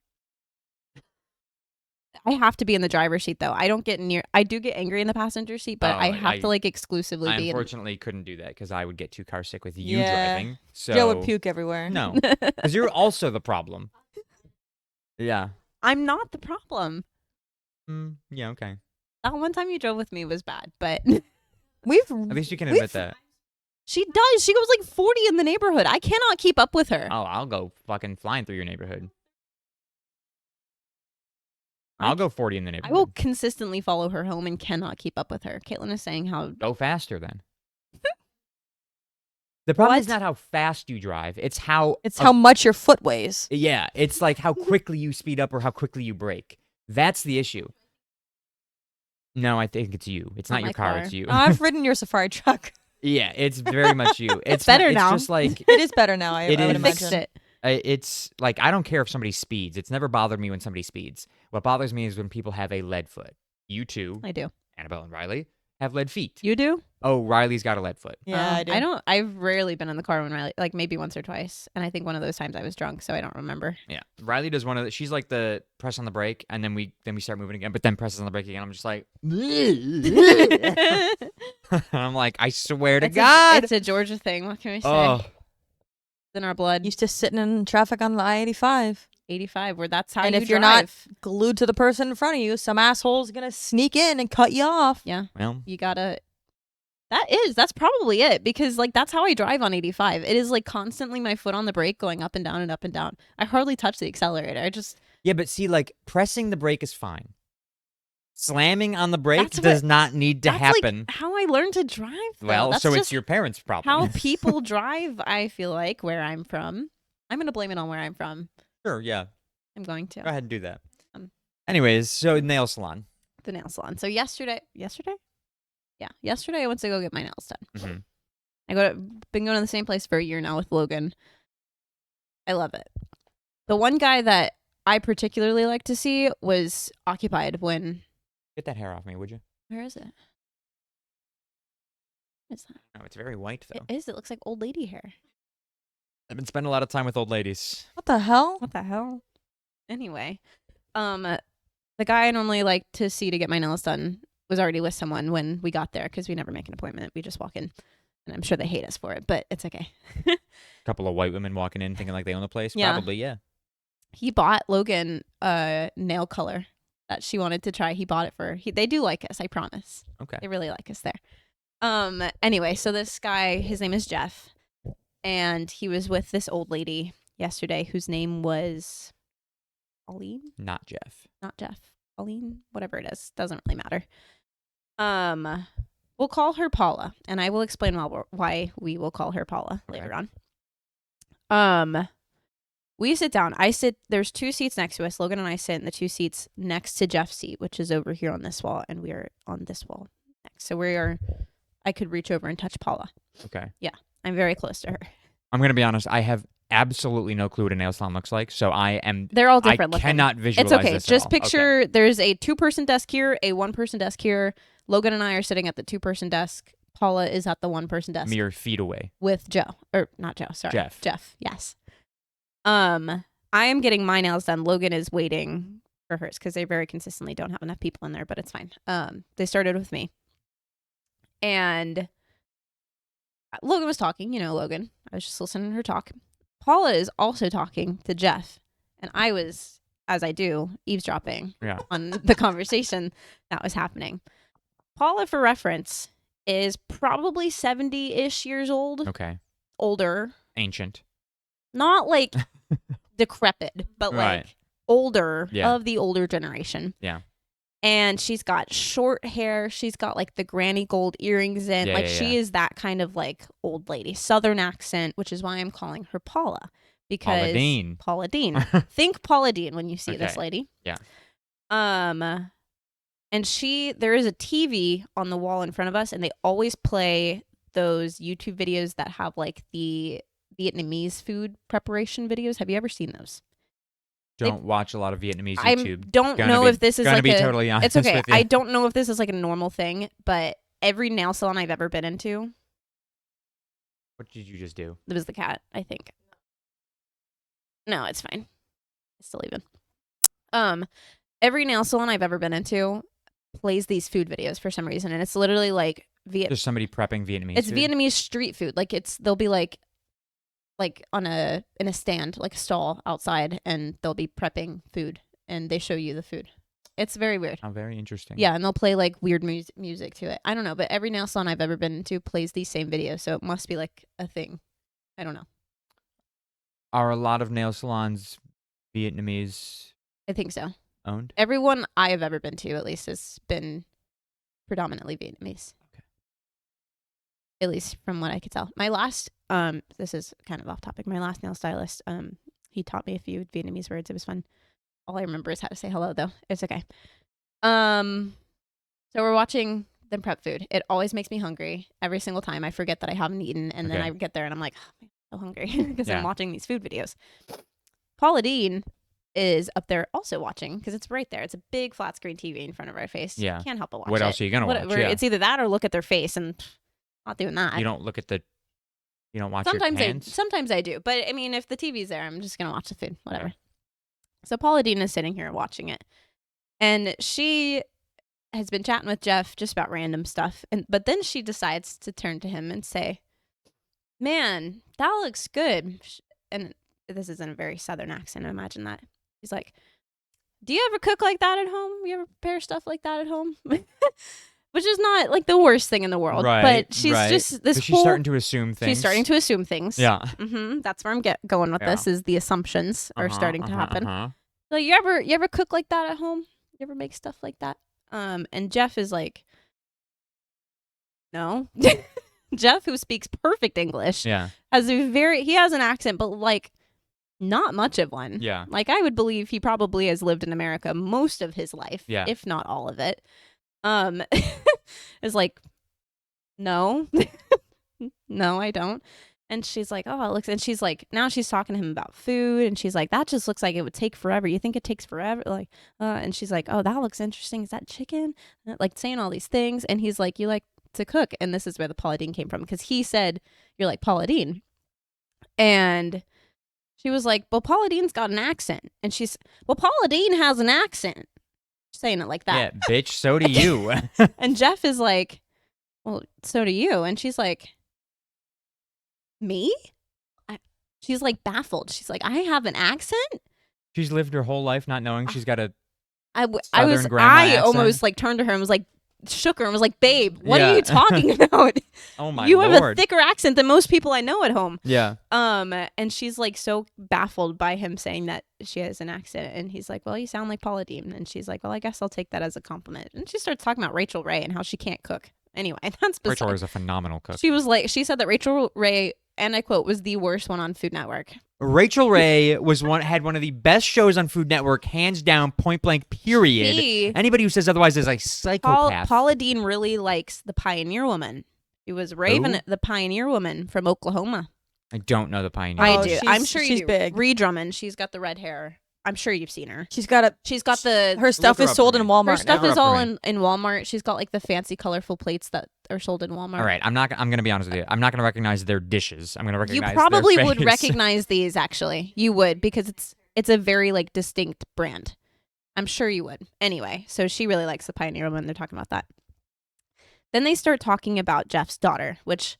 I have to be in the driver's seat though. I don't get near. I do get angry in the passenger seat, but Oh, I have to like exclusively I be. unfortunately couldn't do that because I would get too car sick with you Yeah. driving. So Joe would puke everywhere. No, because you're also the problem. Yeah. I'm not the problem. Yeah. Okay. That one time you drove with me was bad, but We've At least you can admit that. she does. She goes like 40 in the neighborhood. I cannot keep up with her. Oh, I'll go fucking flying through your neighborhood. I- I'll go 40 in the I neighborhood. will consistently follow her home and cannot keep up with her. Caitlin is saying how Go faster then. The problem is What? not how fast you drive. It's how how much your foot weighs. yeah, it's like how quickly you speed up or how quickly you brake. That's the issue. No, I think it's you. It's Not not your my car, car. it's you. Oh, I've ridden your safari truck. Yeah, it's very much you. It's better it's now. just like It is better now. I It would is. imagine. fixed it. it's like I don't care if somebody speeds. It's never bothered me when somebody speeds. What bothers me is when people have a lead foot. You two, I do. Annabelle and Riley, have lead feet. You do? Oh, Riley's got a lead foot. Yeah, Oh, I do. I don't. I've rarely been in the car when Riley, like maybe once or twice, and I think one of those times I was drunk, so I don't remember. Yeah, Riley does one of the. She's like the press on the brake, and then we start moving again, but then presses on the brake again. I'm just like, I'm like, I swear to God, it's a Georgia thing. What can we say? oh, It's in our blood. Used to sitting in traffic on the I-85. 85, where that's how And you if you're not drive. glued to the person in front of you, some asshole's gonna sneak in and cut you off. Yeah, well, you gotta. That's probably it because like that's how I drive on 85. It is like constantly my foot on the brake going up and down and up and down. I hardly touch the accelerator. I just yeah, but see, like pressing the brake is fine. Slamming on the brake That's does what- not need to that's happen. like how I learned to drive. Though. Well, that's so just it's your parents' problem. how people drive. I feel like where I'm from. I'm gonna blame it on where I'm from. Sure, yeah. I'm going to Go ahead and do that. Um, Anyways, so nail salon. the nail salon. So yesterday, I went to go get my nails done. Mhm. Been going to the same place for a year now with Logan. I love it. The one guy that I particularly like to see was occupied when. Get that hair off me, would you? Where is it? What is that? No, it's very white though. It is. It looks like old lady hair. I've been spending a lot of time with old ladies. What the hell? What the hell? Anyway, the guy I normally like to see to get my nails done was already with someone when we got there because we never make an appointment. We just walk in, and I'm sure they hate us for it, but it's okay. A couple of white women walking in thinking like they own the place. Yeah. Probably, yeah. He bought Logan a nail color that she wanted to try. He bought it for. They do like us, I promise. Okay. They really like us there. Anyway, so this guy, his name is Jeff, and he was with this old lady yesterday whose name was Pauline. Not Jeff. Not Jeff. Pauline, whatever it is, doesn't really matter. We'll call her Paula, and I will explain why we will call her Paula Okay. later on. We sit down. There's two seats next to us. Logan and I sit in the two seats next to Jeff's seat, which is over here on this wall, and we are on this wall next. So I could reach over and touch Paula. Okay. I'm very close to her. I'm gonna be honest. I have absolutely no clue what a nail salon looks like, so I am. They're all different I looking. cannot visualize It's okay. this at Just all. picture there's a 2-person desk here, a 1-person desk here. Logan and I are sitting at the 2-person desk. Paula is at the 1-person desk mere feet away. with Joe. Or not Joe, sorry. Jeff. Jeff, yes. I am getting my nails done. Logan is waiting for hers because they very consistently don't have enough people in there, but it's fine. They started with me. And Logan was talking, Logan. I was just listening to her talk. Paula is also talking to Jeff. And I was, as I do, eavesdropping Yeah. on the conversation that was happening. Paula, for reference, is probably 70-ish years old. Okay. Older. Ancient. Not like decrepit, but Right. like older Yeah. of the older generation. Yeah. And she's got short hair. She's got like the granny gold earrings in. Yeah, like yeah, she yeah. is that kind of like old lady, Southern accent, which is why I'm calling her Paula. Because Deen. Paula Deen. Think Paula Deen when you see this Okay. lady. Yeah. And there is a TV on the wall in front of us, and they always play those YouTube videos that have like the Vietnamese food preparation videos. Have you ever seen those? Don't watch a lot of Vietnamese I YouTube. don't know if this is gonna like be a. totally honest It's okay. with you. I don't know if this is like a normal thing, but every nail salon I've ever been into, What did you just do? it was the cat. I think. No, it's fine. It's still even. Every nail salon I've ever been into plays these food videos for some reason, and it's literally like There's somebody prepping Vietnamese It's food? Vietnamese street food. Like they'll be like in a stand, like a stall outside, and they'll be prepping food, and they show you the food. It's very weird. Oh, very interesting. Yeah, and they'll play like weird music to it. I don't know, but every nail salon I've ever been into plays these same videos, so it must be like a thing. I don't know. Are a lot of nail salons Vietnamese I think so. owned? Everyone I have ever been to, at least, has been predominantly Vietnamese. Okay. At least from what I could tell. My last, this is kind of off topic. My last nail stylist, he taught me a few Vietnamese words. It was fun. All I remember is how to say hello, though. It's okay. So we're watching them prep food. It always makes me hungry. Every single time I forget that I haven't eaten, and then Okay. I get there and I'm like, oh, I'm so hungry because I'm Yeah. watching these food videos. Paula Deen is up there also watching because it's right there. It's a big flat screen TV in front of our face. Yeah. Can't help but watch What it. else are you gonna watch? Yeah. It's either that or look at their face, and not doing that. You don't look at the. You don't watch Sometimes your pants. sometimes I do, but I mean, if the TV's there, I'm just gonna watch the food, whatever. Okay. So Paula Deen is sitting here watching it, and she has been chatting with Jeff just about random stuff, but then she decides to turn to him and say, "Man, that looks good." And this is in a very Southern accent. Imagine that. He's like, "Do you ever cook like that at home? You ever prepare stuff like that at home?" Which is not like the worst thing in the world, Right, but she's right. just this. But she's starting to assume things. She's starting to assume things. Yeah. That's where I'm going with Yeah. this. Is the assumptions are starting to happen. Uh-huh. Like you ever cook like that at home? You ever make stuff like that? And Jeff is like, no. Jeff, who speaks perfect English, Yeah. he has an accent, but like not much of one. Yeah. Like I would believe he probably has lived in America most of his life, Yeah. if not all of it. Is like, no, no, I don't. And she's like, oh, it looks, and she's like, now she's talking to him about food, and she's like, that just looks like it would take forever. You think it takes forever? Like, and she's like, oh, that looks interesting. Is that chicken? Like saying all these things, and he's like, you like to cook, and this is where the Paula Deen came from, because he said you're like Paula Deen, and she was like, well, Paula Deen's got an accent, and she's, well, Paula Deen has an accent, saying it like that. Yeah, bitch. So do you. And Jeff is like, well, so do you. And she's like, me? She's like baffled. She's like, I have an accent? She's lived her whole life not knowing she's got a. I Southern grandma accent? almost like turned to her and was like, shook her and was like, babe, what Yeah. are you talking about? Oh my you lord. have a thicker accent than most people I know at home. Yeah. And she's like so baffled by him saying that she has an accent, and he's like, well, you sound like Paula Deen. And she's like, well, I guess I'll take that as a compliment. And she starts talking about Rachel Ray and how she can't cook. Anyway, that's beside. Rachel is a phenomenal cook. She said that Rachel Ray, and I quote, was the worst one on Food Network. Rachel Ray had one of the best shows on Food Network, hands down, point blank, period. Anybody who says otherwise is a psychopath. Paula Deen really likes the Pioneer Woman. She was Raven, Who? the Pioneer Woman from Oklahoma. I don't know the Pioneer. I Oh, do. she's- I'm sure she's you do. big. Ree Drummond. She's got the red hair. I'm sure you've seen her. She's got the her stuff her is up sold for in me. Walmart. her stuff Never is up for all me. in Walmart. She's got like the fancy, colorful plates that are sold in Walmart. All right, I'm gonna be honest with you. I'm not gonna recognize their dishes. I'm gonna You recognize. probably their would face. recognize these. Actually, you would, because it's a very like distinct brand. I'm sure you would. Anyway, so she really likes the Pioneer Woman. They're talking about that. Then they start talking about Jeff's daughter, which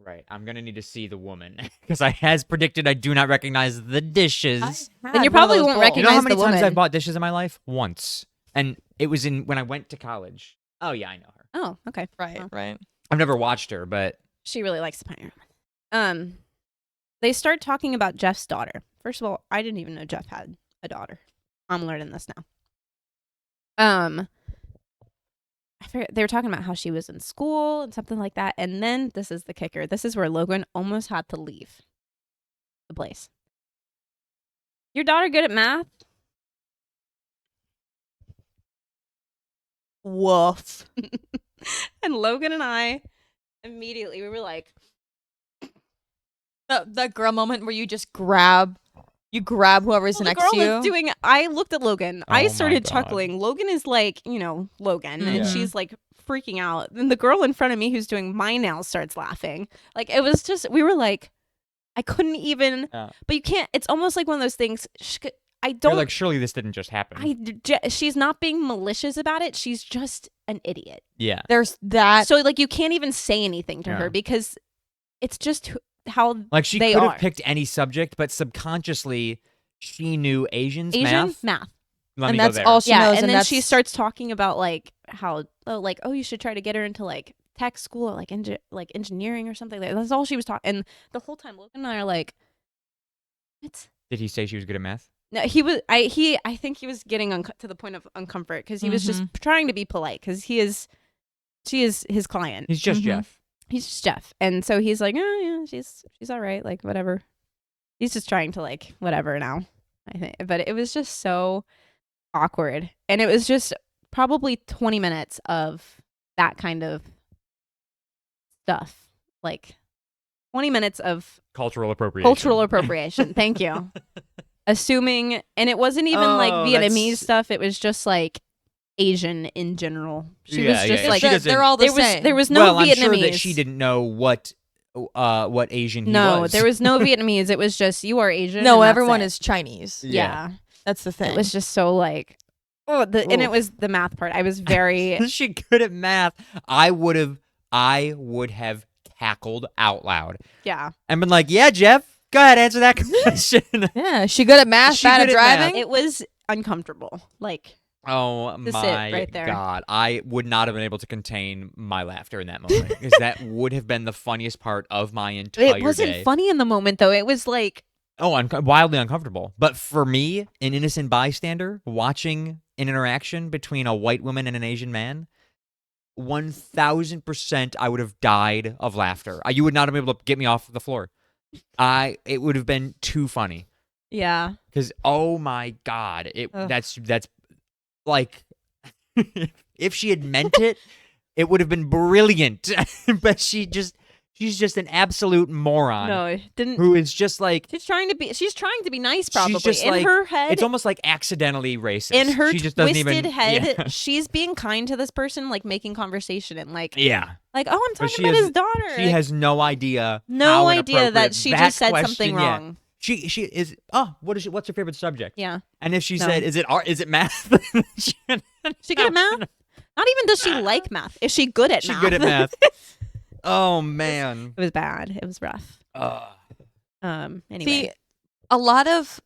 Right, I'm gonna need to see the woman because as predicted, I do not recognize the dishes. Then you probably won't You recognize know how many the times woman. I've bought dishes in my life? Once, and it was when I went to college. Oh yeah, I know her. Oh, okay. Right, Oh. right. I've never watched her, but She really likes the Pioneer Woman. They start talking about Jeff's daughter. First of all, I didn't even know Jeff had a daughter. I'm learning this now. I forget, they were talking about how she was in school and something like that. And then this is the kicker. This is where Logan almost had to leave the place. Your daughter good at math? Woof. And Logan and I immediately, we were like, That girl moment where you just grab whoever's well, the next girl to you. was doing, I looked at Logan. Oh I my started God. chuckling. Logan is like, Logan. And Yeah. she's like freaking out. Then the girl in front of me who's doing my nails starts laughing. Like, it was just, we were like, I couldn't even, Yeah. but you can't, it's almost like one of those things. I You're don't, like, surely this didn't just happen. she's not being malicious about it. She's just an idiot. Yeah. There's that. So, like, you can't even say anything to Yeah. her because it's just how Like, she they could are. have picked any subject, but subconsciously, she knew Asians, Asian math. Let and me go that's there. all she yeah, knows. and then that's, she starts talking about like how you should try to get her into like tech school or like engineering or something. That's all she was talking. And the whole time, Logan and I are like, "What?" Did he say she was good at math? No, he was. I think he was getting to the point of uncomfort because he was just trying to be polite because she is his client. He's just Mhm. Jeff. He's just Jeff, and so he's like, oh yeah, she's all right, like whatever. He's just trying to like whatever now, I think. But it was just so awkward, and it was just probably 20 minutes of that kind of stuff, like 20 minutes of Cultural appropriation. cultural appropriation. Thank you. Assuming, and it wasn't even like Oh, Vietnamese that's- stuff. It was just like Asian in general. She was Yeah, just yeah, like she doesn't- they're all the there was same. there was no well, Vietnamese. I'm sure that she didn't know what Asian he No, was. there was no Vietnamamese. It was just you are Asian. no, and that's everyone it. is Chinese. Yeah. That's the thing. It was just so like, and it Oof. was the math part. I was very Is she good at math? I would have cackled out loud yeah. and been like, "Yeah, Jeff, go ahead, answer that question." yeah, she good at math, She bad at good at math. driving. It was uncomfortable. Like Oh To sit my right there. God. I would not have been able to contain my laughter in that moment because that would have been the funniest part of my entire it wasn't day. funny in the moment though. It was like Oh, wildly uncomfortable. But for me, an innocent bystander, watching an interaction between a white woman and an Asian man, 1,000% I would have died of laughter. You would not have been able to get me off the floor. It would have been too funny. yeah. Because oh my God, Ugh. that's like if she had meant it, it would have been brilliant. But she's just an absolute moron No, it didn't. who is just like She's trying to be nice. Probably just in like- her head. it's almost like accidentally racist. In her she just doesn't twisted even, head, Yeah. she's being kind to this person, like making conversation and like, Yeah. oh, I'm talking she about has- his daughter. She Like, has no idea. no how idea that inappropriate she that just said question- something yeah. wrong. She is. Oh, what's her favorite subject? Yeah. And if she No. said, "Is it math?" She good at math? Not even does she like math. Is she good at She's math? good at math. Oh man. It was bad. It was rough. Anyway. See, a lot of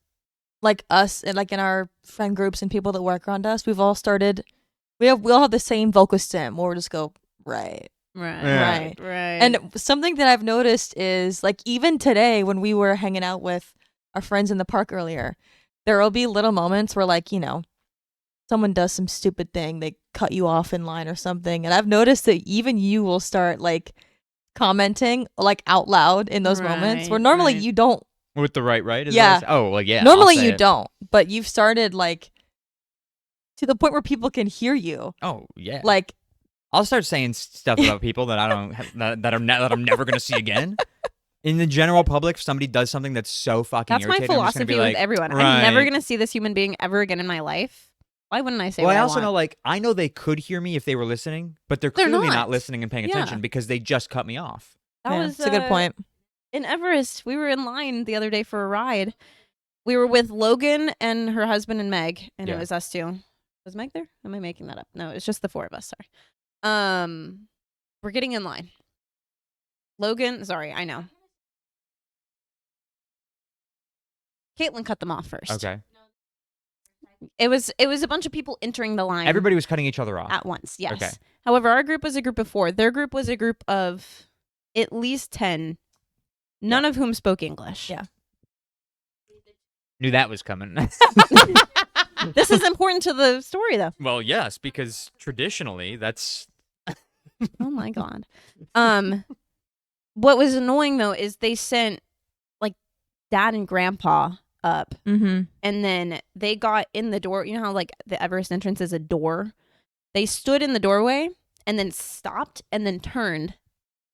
like us and like in our friend groups and people that work around us, we all have the same vocal stem where we just go right. right. Yeah. Right. And something that I've noticed is like even today when we were hanging out with our friends in the park earlier, there will be little moments where like, someone does some stupid thing, they cut you off in line or something. And I've noticed that even you will start like commenting like out loud in those moments where Right, normally right. you don't. With the right? Is Yeah. that- Oh, well, yeah. Normally I'll say you it. don't, but you've started like to the point where people can hear you. Oh, yeah. Like I'll start saying stuff about people that I don't that I'm never gonna see again. In the general public, if somebody does something that's so fucking That's my irritating, I'm just gonna philosophy be with like, everyone. right. I'm never gonna see this human being ever again in my life. Why wouldn't I say Well, what I I also want? know, like, I know they could hear me if they were listening, but they're They're clearly not. not listening and paying Yeah. attention because they just cut me off. That yeah, was it's a good point. In Everest, we were in line the other day for a ride. We were with Logan and her husband and Meg, and Yeah. it was us two. Was Meg there? Am I making that up? No, it's just the four of us. Sorry. We're getting in line. Logan, sorry, I know. Caitlin cut them off first. Okay. It was a bunch of people entering the line. Everybody was cutting each other off. At once, yes. Okay. However, our group was a group of 4. Their group was a group of at least 10, none of whom spoke English. Yeah. Knew that was coming. This is important to the story, though. Well, yes, because traditionally that's Oh my god. What was annoying though is they sent like dad and grandpa up, Mm-hmm. and then they got in the door. You know how like the Everest entrance is a door. They stood in the doorway and then stopped and then turned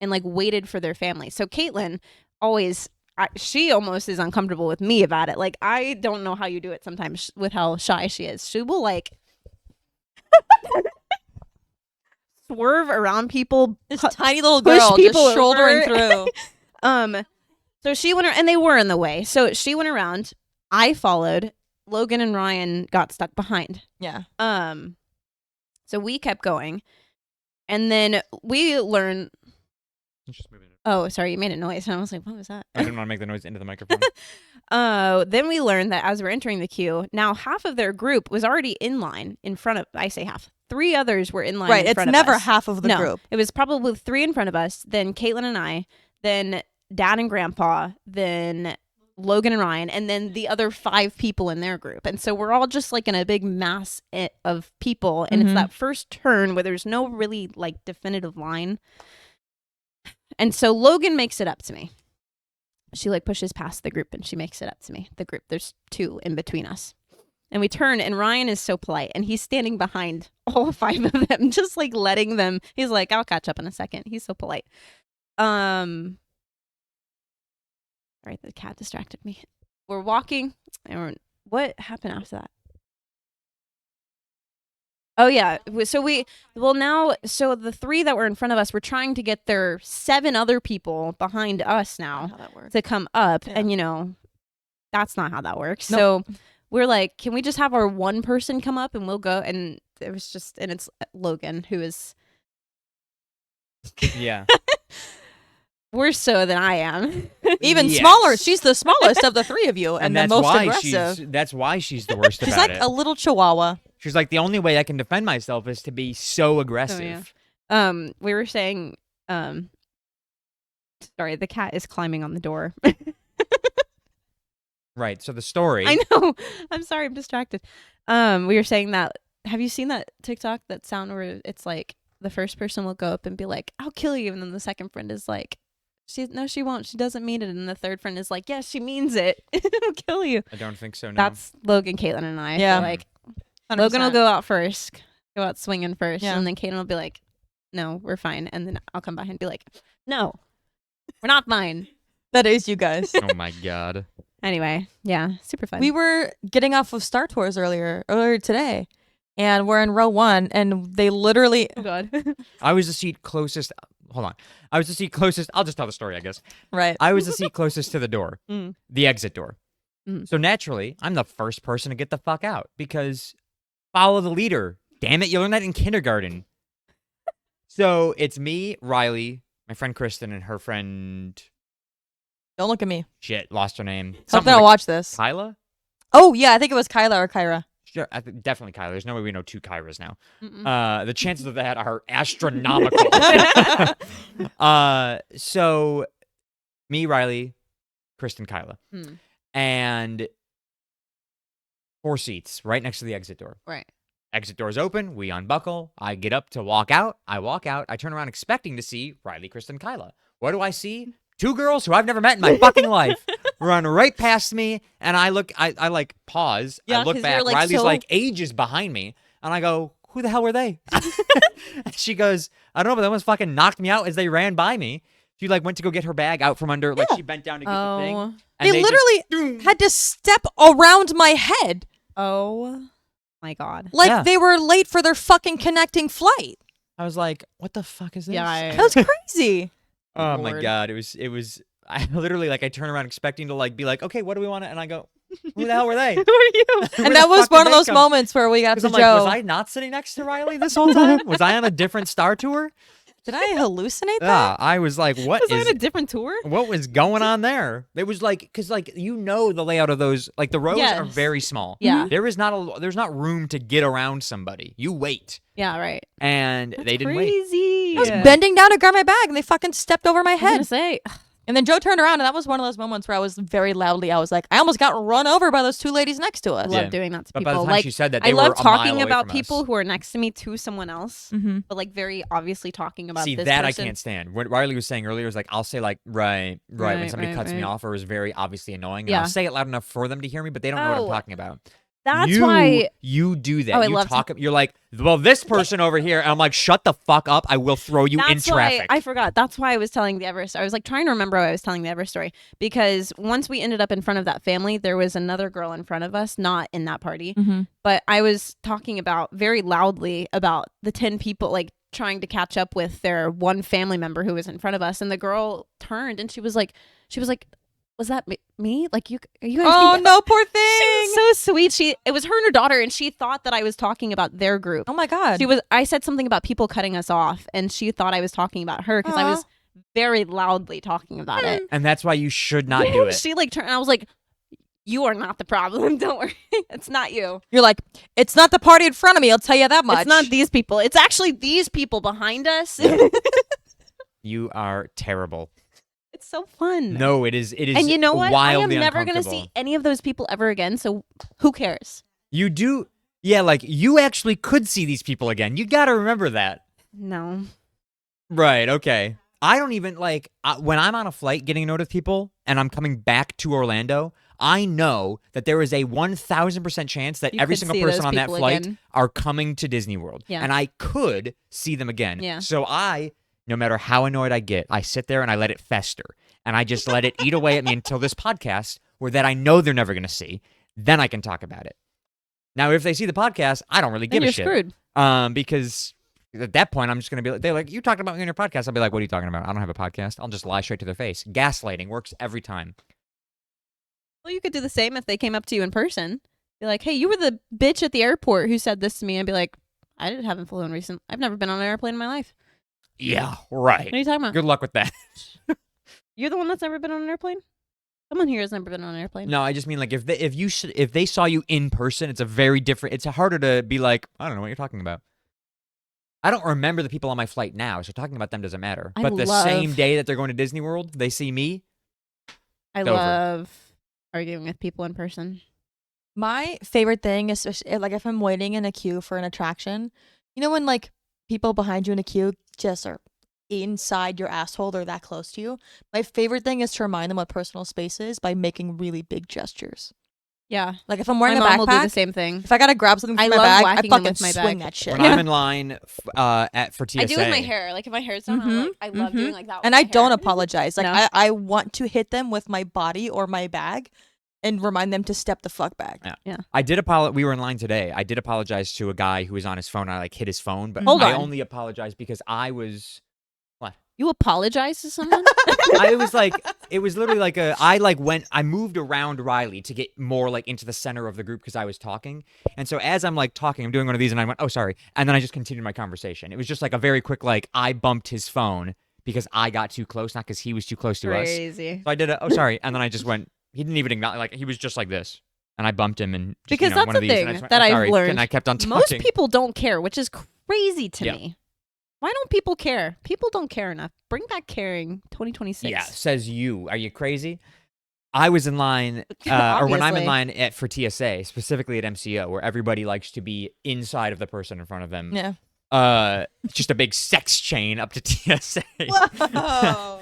and like waited for their family. So Caitlin always. She almost is uncomfortable with me about it. Like, I don't know how you do it sometimes with how shy she is. She will like swerve around people. This tiny little push girl just people shouldering over. through. So she went, and they were in the way. So she went around. I followed. Logan and Ryan got stuck behind. Yeah. So we kept going, and then we learned. just moving it. Oh, sorry, you made a noise, and I was like, "What was that?" I didn't want to make the noise into the microphone. Then we learned that as we're entering the queue, now half of their group was already in line in front of. I say half. 3 others were in line. Right. in It's front of never us. half of the No, group. it was probably 3 in front of us. Then Caitlin and I. Then Dad and Grandpa. Then Logan and Ryan, and then the other 5 people in their group. And so we're all just like in a big mass of people, and it's Mhm. that first turn where there's no really like definitive line. And so Logan makes it up to me. She like pushes past the group and she makes it up to me. The group, there's 2 in between us. And we turn, and Ryan is so polite, and he's standing behind all 5 of them, just like letting them. He's like, "I'll catch up in a second." He's so polite. Sorry, the cat distracted me. We're walking, and what happened after that? Oh yeah, so so the 3 that were in front of us were trying to get their 7 other people behind us now How that works. to come up, Yeah. and that's not how that works. Nope. So we're like, can we just have our one person come up and we'll go? And it was just, and it's Logan, who is Yeah. worse so than I am. Even Yes. smaller. She's the smallest of the 3 of you, and the that's most why aggressive. that's why she's the worst She's about like it. a little chihuahua. She's like, the only way I can defend myself is to be so aggressive. We were saying, sorry, the cat is climbing on the door. Right. So the story. I know. I'm sorry, I'm distracted. We were saying that. Have you seen that TikTok, that sound where it's like the first person will go up and be like, "I'll kill you," and then the second friend is like, "No, she won't. She doesn't mean it." And the third friend is like, "Yes, she means it. I'll kill you." I don't think so. No. That's Logan, Caitlin, and I. Yeah. So, like 100%. Logan will go out first, go out swinging first, Yeah. and then Caitlin will be like, "No, we're fine," and then I'll come by and be like, "No, we're not fine." That is you guys. Oh my god. Anyway, yeah, super fun. We were getting off of Star Tours earlier today, and we're in row 1, and they literally. oh god. I was the seat closest. Hold on. I was the seat closest. I'll just tell the story, I guess. Right. I was the seat closest to the door, Mm. the exit door. Mm. So naturally, I'm the first person to get the fuck out because follow the leader. Damn it, you learned that in kindergarten. So it's me, Riley, my friend Kristen, and her friend. Don't look at me. Shit, lost her name. Hope Something they don't like watch this. Kyla? Oh, yeah, I think it was Kyla or Kyra. Sure, definitely Kyla. There's no way we know 2 Kyras now. Mm-mm. The chances of that are astronomical. So me, Riley, Kristen, Kyla, Hmm. and 4 seats right next to the exit door. Right. Exit door's open. We unbuckle. I get up to walk out. I walk out. I turn around expecting to see Riley, Kristen, Kyla. What do I see? 2 girls who I've never met in my fucking life run right past me, and I look. I like pause. Yeah, I look 'cause back. you're, like, Riley's so- like ages behind me, and I go, "Who the hell were they?" She goes, "I don't know, but they almost fucking knocked me out as they ran by me." She like went to go get her bag out from under. Like Yeah. she bent down to get the thing. Oh. And They just- literally had to step around my head. Oh my god. Like Yeah. they were late for their fucking connecting flight. I was like, "What the fuck is this?" Yeah, That was crazy. Oh my Lord. god, it was. I literally like I turn around expecting to like be like, "Okay, what do we want?" And I go, "Who the hell were they?" Who are you? Where And the that was fuck did one of they those come? moments where we got 'Cause to I'm like, Joe. was I not sitting next to Riley this whole time? Was I on a different Star Tour? Did I hallucinate that? Yeah, I was like, what Was I is on a different tour? what was going on there? It was like, because like the layout of those, like the rows are Yes. very small. Yeah. There's not room to get around somebody. You wait, Yeah, right. and That's they didn't wait. crazy. I was bending down to grab my bag, and they fucking stepped over my I was gonna head. say, And then Joe turned around, and that was one of those moments where I was very loudly, I was like, I almost got run over by those two ladies next to I us. love Yeah. doing that to But people. by the time Like she said that, I they were love a mile talking away about from us. people who are next to me to someone else, Mm-hmm. but like very obviously talking about See, this that person. I can't stand. What Riley was saying earlier was like, I'll say like, right, when Right, somebody right, cuts me right. off or is very obviously annoying, and Yeah. I'll say it loud enough for them to hear me, but they don't know what I'm Oh, talking about. That's why. You do that. Oh, I you love talk. You're like, well, this person over here. And I'm like, shut the fuck up. I will throw you in That's traffic. why I forgot. That's why I was telling the Ever story. I was like trying to remember why I was telling the Ever story, because once we ended up in front of that family, there was another girl in front of us, not in that party, Mm-hmm. but I was talking about very loudly about the 10 people like trying to catch up with their one family member who was in front of us, and the girl turned and she was like, was that me? Like, are you guys? Oh, no, poor thing. She was so sweet. It was her and her daughter, and she thought that I was talking about their group. Oh, my God. I said something about people cutting us off, and she thought I was talking about her because I was very loudly talking about it. And that's why you should not do it. She like turned, and I was like, "You are not the problem. Don't worry, it's not you. You're like, it's not the party in front of me, I'll tell you that much. It's not these people. It's actually these people behind us." You are terrible. It's so fun. No, it is. It is. And you know what? I am wildly never gonna uncomfortable. see any of those people ever again. So who cares? You do. Yeah, like you actually could see these people again. You got to remember that. No. Right. Okay. I don't even like when I'm on a flight getting a note of people and I'm coming back to Orlando. I know that there is a 1,000% chance that You every could single see person those on that people flight again. are coming to Disney World. Yeah. And I could see them again. Yeah. So no matter how annoyed I get, I sit there and I let it fester. And I just let it eat away at me until this podcast, where that I know they're never going to see. Then I can talk about it. Now, if they see the podcast, I don't really Then give you're a shit. screwed. Because at that point, I'm just going to be like, they're like, you talked about me on your podcast. I'll be like, what are you talking about? I don't have a podcast. I'll just lie straight to their face. Gaslighting works every time. Well, you could do the same if they came up to you in person. Be like, "Hey, you were the bitch at the airport who said this to me," and be like, haven't flown recent. I've never been on an airplane in my life. Yeah, right. What are you talking about? Good luck with that. You're the one that's never been on an airplane? Someone here has never been on an airplane. No, I just mean like if they saw you in person, it's a very different. It's harder to be like, I don't know what you're talking about. I don't remember the people on my flight now, so talking about them doesn't matter. I But the love- same day that they're going to Disney World, they see me. I over. love arguing with people in person. My favorite thing, especially like if I'm waiting in a queue for an attraction, you know when like people behind you in a queue just are inside your asshole, they're that close to you. My favorite thing is to remind them what personal space is by making really big gestures. Yeah. Like if I'm wearing My a mom will do the backpack, same thing. if I gotta grab something from I my love bag, I whacking them fucking with my swing bag. that shit. When I'm in line for TSA, I do with my hair. Like if my hair's down, Mhm, I love mhm. doing like that. And with I my don't hair. apologize. Like No. I want to hit them with my body or my bag and remind them to step the fuck back. Yeah. I did apologize. We were in line today. I did apologize to a guy who was on his phone. I like hit his phone, but Hold I on. only apologized because I was. What? You apologize to someone? I was like, it was literally like I moved around Riley to get more like into the center of the group because I was talking. And so as I'm like talking, I'm doing one of these and I went, oh, sorry. And then I just continued my conversation. It was just like a very quick, like I bumped his phone because I got too close, not because he was too close to us. Crazy. So I did oh, sorry. And then I just went, he didn't even acknowledge, like he was just like this. And I bumped him and just, Because one that's of the these, thing and I just went, that oh, I've sorry. learned. And I kept on talking. Most people don't care, which is crazy to Yeah. me. Why don't people care? People don't care enough. Bring back caring 2026. Yeah, says you. Are you crazy? I was in line, or when I'm in Obviously. line for TSA, specifically at MCO, where everybody likes to be inside of the person in front of them. Yeah. Just a big sex chain up to TSA. Whoa.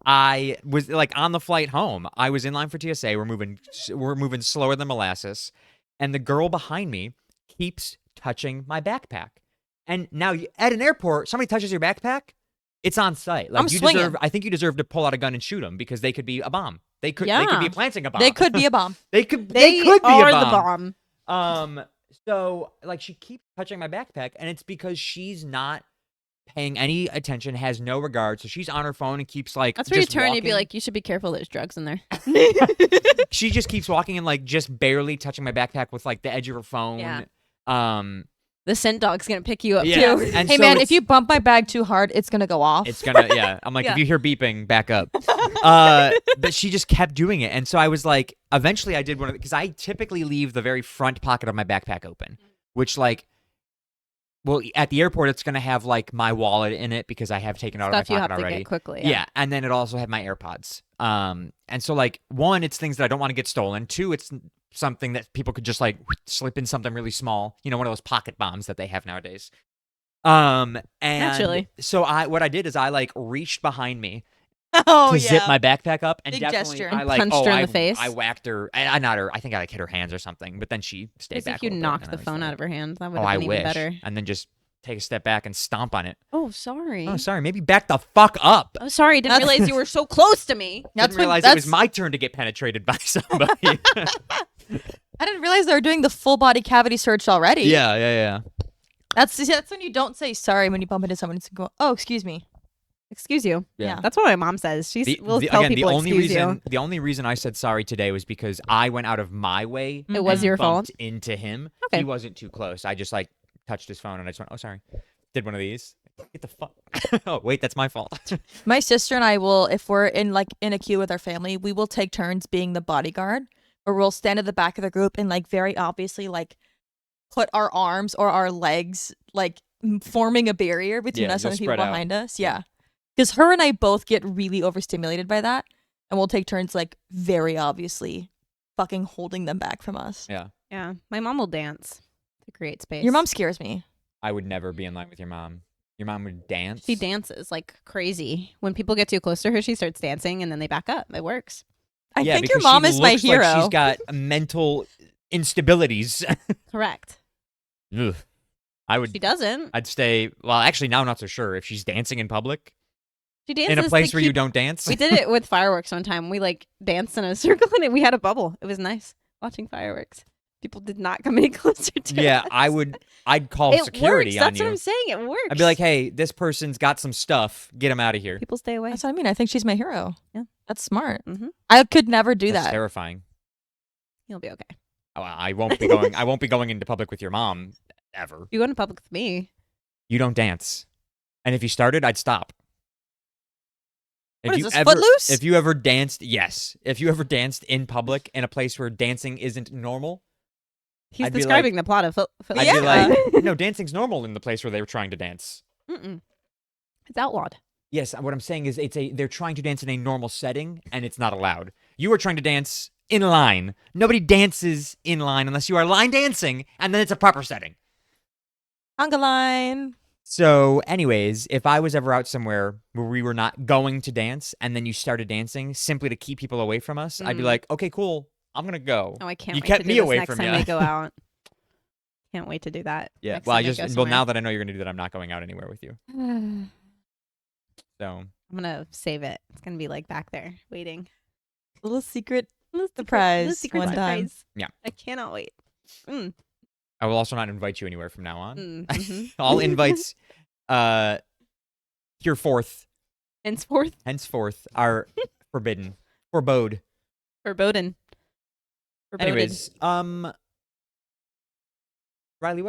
I was like on the flight home. I was in line for TSA. We're moving slower than molasses, and the girl behind me keeps touching my backpack. And now at an airport, somebody touches your backpack, it's on site. Like I'm swinging. I think you deserve to pull out a gun and shoot them because they could be a bomb. They could Yeah. be planting a bomb. They could be a bomb. They could They could be are a the bomb. bomb. So like she keeps touching my backpack, and it's because she's not paying any attention, has no regard. So she's on her phone and keeps like That's where you just turn and you'd be walking. like, you should be careful. There's drugs in there. She just keeps walking and like just barely touching my backpack with like the edge of her phone. Yeah. The scent dog's going to pick you up Yeah. too. And Hey so man, it's- if you bump my bag too hard, it's gonna go off. It's gonna, yeah. I'm like, Yeah. if you hear beeping, back up. But she just kept doing it, and so I was like, eventually, I did one of because I typically leave the very front pocket of my backpack open, which like Well, at the airport, it's gonna have like my wallet in it because I have taken it out Stuff of my you pocket have to already. get quickly. Yeah, and then it also have my AirPods. And so like one, it's things that I don't want to get stolen. Two, it's something that people could just like slip in something really small. You know, one of those pocket bombs that they have nowadays. And Naturally. so what I did is I like reached behind me Oh to yeah. zip my backpack up, and Big definitely gesture. I And like punched her in I, the face? I whacked her. I not her. I think I like hit her hands or something. But then she stayed As back. if you a little bit, knocked and the I was phone like, out of her hand. That would Oh, have I been wish. even better. And then just take a step back and stomp on it. Oh, sorry. Oh, sorry. Maybe back the fuck up. Oh, sorry. Didn't That's- realize you were so close to me. Didn't realize it was my turn to get penetrated by somebody. I didn't realize they were doing the full body cavity search already. yeah. That's when you don't say sorry when you bump into someone. It's go, oh, excuse me. Excuse you. Yeah. That's what my mom says. She will tell Again, people excuse the only reason I said sorry today was because I went out of my way. you. It was and your fault. bumped into him. Okay. He wasn't too close. I just like touched his phone and I just went, oh, sorry. Did one of these. Get the fuck. Oh, wait, that's my fault. My sister and I will, if we're in a queue with our family, we will take turns being the bodyguard, or we'll stand at the back of the group and like very obviously like put our arms or our legs like forming a barrier between Yeah, us and you'll the people spread out. behind us. Yeah, because her and I both get really overstimulated by that, and we'll take turns like very obviously fucking holding them back from us. Yeah. Yeah. My mom will dance to create space. Your mom scares me. I would never be in line with your mom. Your mom would dance. She dances like crazy. When people get too close to her, she starts dancing and then they back up. It works. I Yeah, think your because mom she is my looks hero. Like she's got mental instabilities. Correct. Ugh. She doesn't. I'd stay. Well, actually, now I'm not so sure if she's dancing in public She dances in a to place where you keep- don't dance. We did it with fireworks one time. We like danced in a circle and we had a bubble. It was nice watching fireworks. People did not come any closer to Yeah, us. I'd call It security works. on That's you. what I'm saying. It works. I'd be like, hey, this person's got some stuff. Get him out of here. people stay away. That's what I mean. I think she's my hero. Yeah. That's smart. Mhm. I could never do That's that. terrifying. You'll be okay. Oh, I won't be going. I won't be going into public with your mom ever. You go into public with me. You don't dance, and if you started, I'd stop. What If is you this, ever, Footloose? If you ever danced, yes. If you ever danced in public in a place where dancing isn't normal, He's I'd be describing the plot of I'd Yeah. be like, no, dancing's normal in the place where they were trying to dance. Mm-mm. It's outlawed. Yes, what I'm saying is they're trying to dance in a normal setting and it's not allowed. You are trying to dance in line. Nobody dances in line unless you are line dancing, and then it's a proper setting. Conga line. So, anyways, if I was ever out somewhere where we were not going to dance and then you started dancing simply to keep people away from us, I'd be Mhm. like, okay, cool, I'm gonna go. Oh, I can't You wait kept to do me this away next from time ya. we go out. Can't wait to do that. Yeah, next well, time we go now somewhere. that I know you're gonna do that, I'm not going out anywhere with you. I'm So, gonna save it. It's gonna be like back there waiting. Little secret. Little Surprise secret one time. surprise. Yeah. I cannot wait. Mm. I will also not invite you anywhere from now on. Mhm. All invites, hereforth, Henceforth, are forbidden, forebode. foreboding. Anyways, Riley,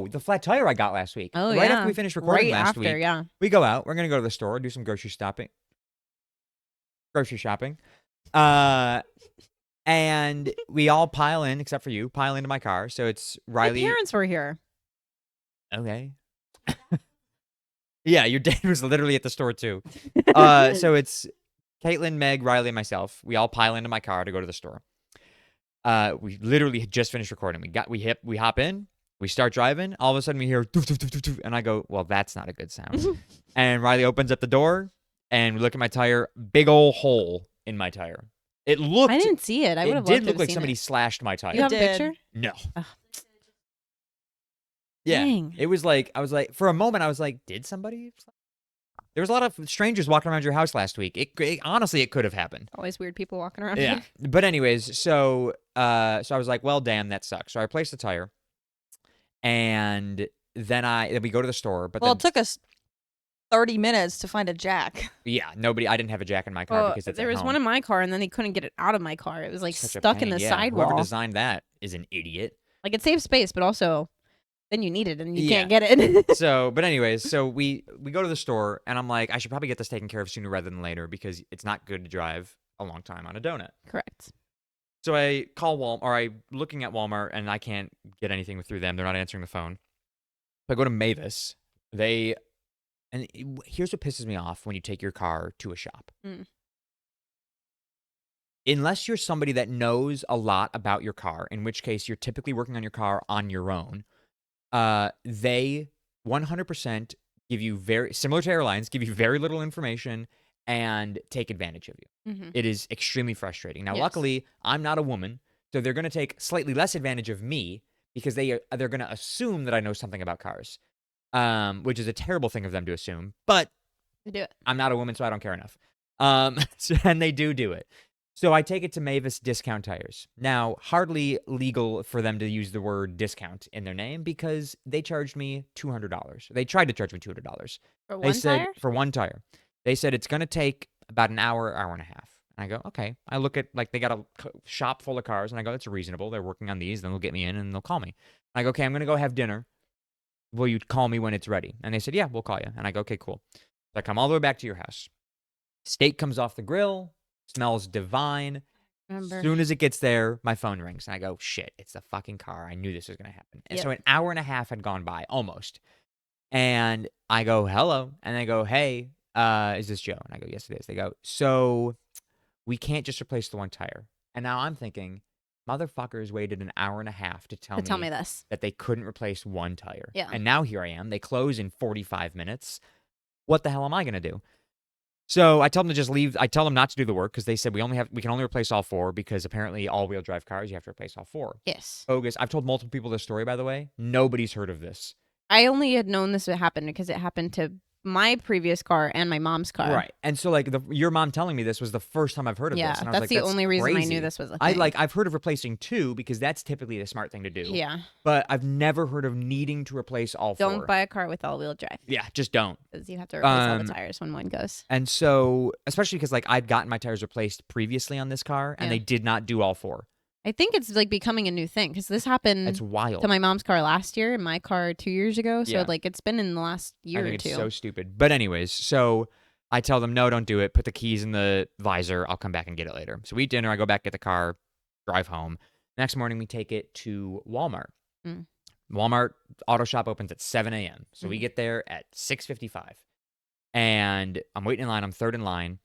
the flat tire I got last week. Oh, right yeah. after we finished recording Right last after, week, yeah. we go out. We're gonna go to the store, do some grocery shopping. And we all pile in, except for you, pile into my car. So it's Riley. My parents were here. Okay. Yeah, your dad was literally at the store too. So it's Caitlin, Meg, Riley, and myself. We all pile into my car to go to the store. We literally had just finished recording. We hop in, we start driving. All of a sudden, we hear doof, doof, doof, doof, doof, and I go, "Well, that's not a good sound." And Riley opens up the door, and we look at my tire. Big old hole in my tire. It looked. I didn't see it. I would It have did loved to look have like seen somebody it. slashed my tire. You have a did. picture? No. Ugh. Yeah. Dang. It was like, I was like, for a moment, I was like, did somebody? There was a lot of strangers walking around your house last week. Honestly, it could have happened. Always weird people walking around. Yeah. here. But anyways, so I was like, well, damn, that sucks. So I replaced the tire, and then we go to the store. But Well, then, it took us 30 minutes to find a jack. yeah, I didn't have a jack in my car Well, because it's there at was home. one in my car, and then he couldn't get it out of my car. It was like Such a stuck in pain, the yeah. sidewall. Whoever designed that is an idiot. Like it saves space, but also then you need it and you Yeah. can't get it. So, but anyways, so we go to the store, and I'm like, I should probably get this taken care of sooner rather than later because it's not good to drive a long time on a donut. Correct. So I call Walmart, or I'm looking at Walmart, and I can't get anything through them. They're not answering the phone. I go to Mavis. Here's what pisses me off when you take your car to a shop. Unless you're somebody that knows a lot about your car, in which case you're typically working on your car on your own, they 100% give you very similar to airlines, give you very little information and take advantage of you. Mm-hmm. It is extremely frustrating. Now, Yes. luckily, I'm not a woman, so they're going to take slightly less advantage of me because they're going to assume that I know something about cars, which is a terrible thing of them to assume. But They do it. I'm not a woman, so I don't care enough. And they do it. So I take it to Mavis Discount Tires. Now, hardly legal for them to use the word discount in their name because they charged me $200. They tried to charge me $200. For They one said tire? for one tire. They said it's going to take about an hour and a half. And I go, okay. I look at, like, they got a shop full of cars, and I go, that's reasonable. They're working on these. Then they'll get me in, and they'll call me. And I go, okay, I'm going to go have dinner. Will you call me when it's ready? And they said, yeah, we'll call you. And I go, okay, cool. So I come all the way back to your house. Steak comes off the grill. Smells divine. Remember. As soon as it gets there, my phone rings. And I go, shit, it's the fucking car. I knew this was going to happen. And Yep. so an hour and a half had gone by, almost. And I go, hello. And they go, hey, is this Joe? And I go, yes, it is. They go, so we can't just replace the one tire. And now I'm thinking, motherfuckers waited an hour and a half to tell tell me me this. that they couldn't replace one tire. Yeah. And now here I am. They close in 45 minutes. What the hell am I going to do? So I tell them to just leave. I tell them not to do the work because they said we can only replace all four because apparently all-wheel drive cars, you have to replace all four. Yes. Bogus. I've told multiple people this story, by the way. Nobody's heard of this. I only had known this would happen because it happened to my previous car and my mom's car. Right. And so, like, your mom telling me this was the first time I've heard of Yeah, this. And I was that's like, the only reason I crazy. knew this was a thing. I've heard of replacing two because that's typically the smart thing to do. Yeah. But I've never heard of needing to replace all four. Don't buy a car with all-wheel drive Yeah, just don't. because you have to replace all the tires when one goes. And so, especially because, like, I'd gotten my tires replaced previously on this car, and Yeah. they did not do all four. I think it's like becoming a new thing because this happened It's wild. to my mom's car last year and my car 2 years ago. So Yeah. like it's been in the last year I or think two. it's so stupid. But anyways, so I tell them, no, don't do it. Put the keys in the visor. I'll come back and get it later. So we eat dinner. I go back, get the car, drive home. Next morning, we take it to Walmart. Mm. Walmart auto shop opens at 7 a.m. So we Mhm. get there at 6:55. And I'm waiting in line. I'm third in line.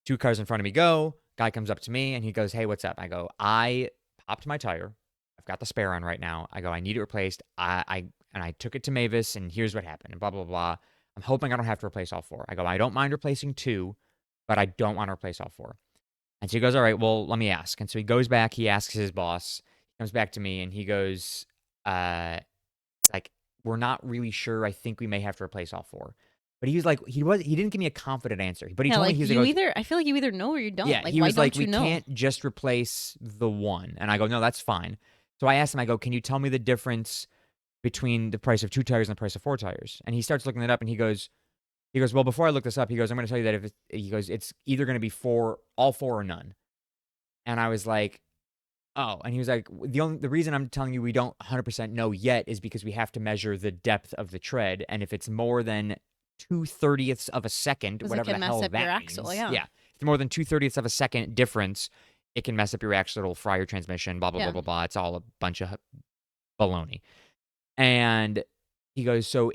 Two cars in front of me go. Guy comes up to me, and he goes, hey, what's up? I go, I popped my tire. I've got the spare on right now. I go, I need it replaced. I took it to Mavis, and here's what happened, and blah, blah, blah. I'm hoping I don't have to replace all four. I go, I don't mind replacing two, but I don't want to replace all four. And so he goes, all right, well, let me ask. And so he goes back. He asks his boss. He comes back to me, and he goes, like, we're not really sure. I think we may have to replace all four. But he was like, he didn't give me a confident answer. But he Yeah, told like me, I feel like you either know or you don't. yeah, like, he why was don't like, you we know? can't just replace the one. And I go, no, that's fine. So I asked him, I go, can you tell me the difference between the price of two tires and the price of four tires? And he starts looking it up, and he goes, well, before I look this up, he goes, I'm going to tell you that it's either going to be all four or none. And I was like, oh. And he was like, the reason I'm telling you we don't 100% know yet is because we have to measure the depth of the tread. And if it's more than 2/30ths of a second, 'Cause it whatever can the mess hell up that your means. axle, yeah. If it's more than 2/30ths of a second difference, it can mess up your axle. It'll fry your transmission, blah, blah, Yeah. blah, blah, blah. It's all a bunch of baloney. And he goes, so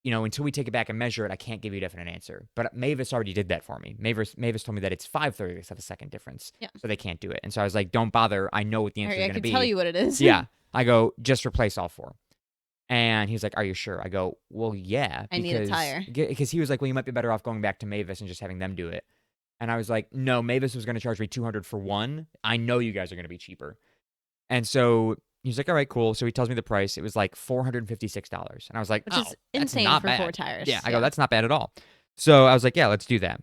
until we take it back and measure it, I can't give you a definite answer. But Mavis already did that for me. Mavis told me that it's 5/30ths of a second difference. Yeah. So they can't do it. And so I was like, don't bother. I know what the answer is I going to can be. tell you what it is. Yeah. I go, just replace all four. And he's like, are you sure? I go, well, yeah. I need a tire. Because he was like, well, you might be better off going back to Mavis and just having them do it. And I was like, no, Mavis was going to charge me $200 for one. I know you guys are going to be cheaper. And so he's like, all right, cool. So he tells me the price. It was like $456. And I was like, Which oh, is that's insane not for bad. 4 tires. Yeah. I go, that's not bad at all. So I was like, yeah, let's do that.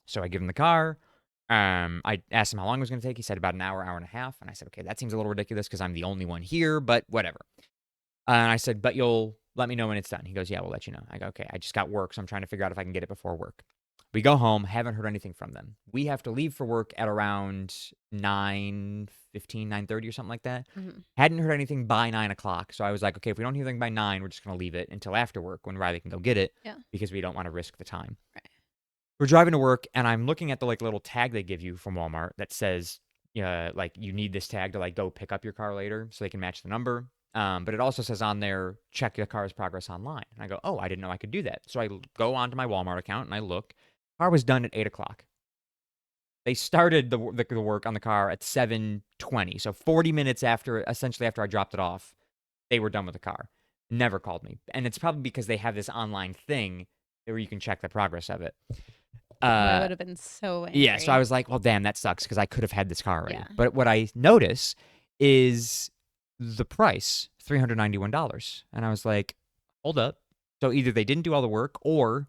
So I give him the car. I asked him how long it was going to take. He said about an hour, hour and a half. And I said, okay, that seems a little ridiculous because I'm the only one here, but whatever. And I said, but you'll let me know when it's done. He goes, yeah, we'll let you know. I go, okay, I just got work, so I'm trying to figure out if I can get it before work. We go home, haven't heard anything from them. We have to leave for work at around 9:15, 9:30 or something like that. Mhm. Hadn't heard anything by 9 o'clock. So I was like, okay, if we don't hear anything by 9, we're just going to leave it until after work when Riley can go get it Yeah. because we don't want to risk the time. Right. We're driving to work, and I'm looking at the little tag they give you from Walmart that says, like, you need this tag to go pick up your car later so they can match the number. But it also says on there, check the car's progress online. And I go, oh, I didn't know I could do that. So I go onto my Walmart account and I look. Car was done at 8 o'clock. They started the work on the car at 7:20. So 40 minutes essentially after I dropped it off, they were done with the car. Never called me. And it's probably because they have this online thing where you can check the progress of it. I would have been so angry. Yeah, so I was like, well, damn, that sucks because I could have had this car already. Yeah. But what I notice is the price, $391. And I was like, hold up. So either they didn't do all the work or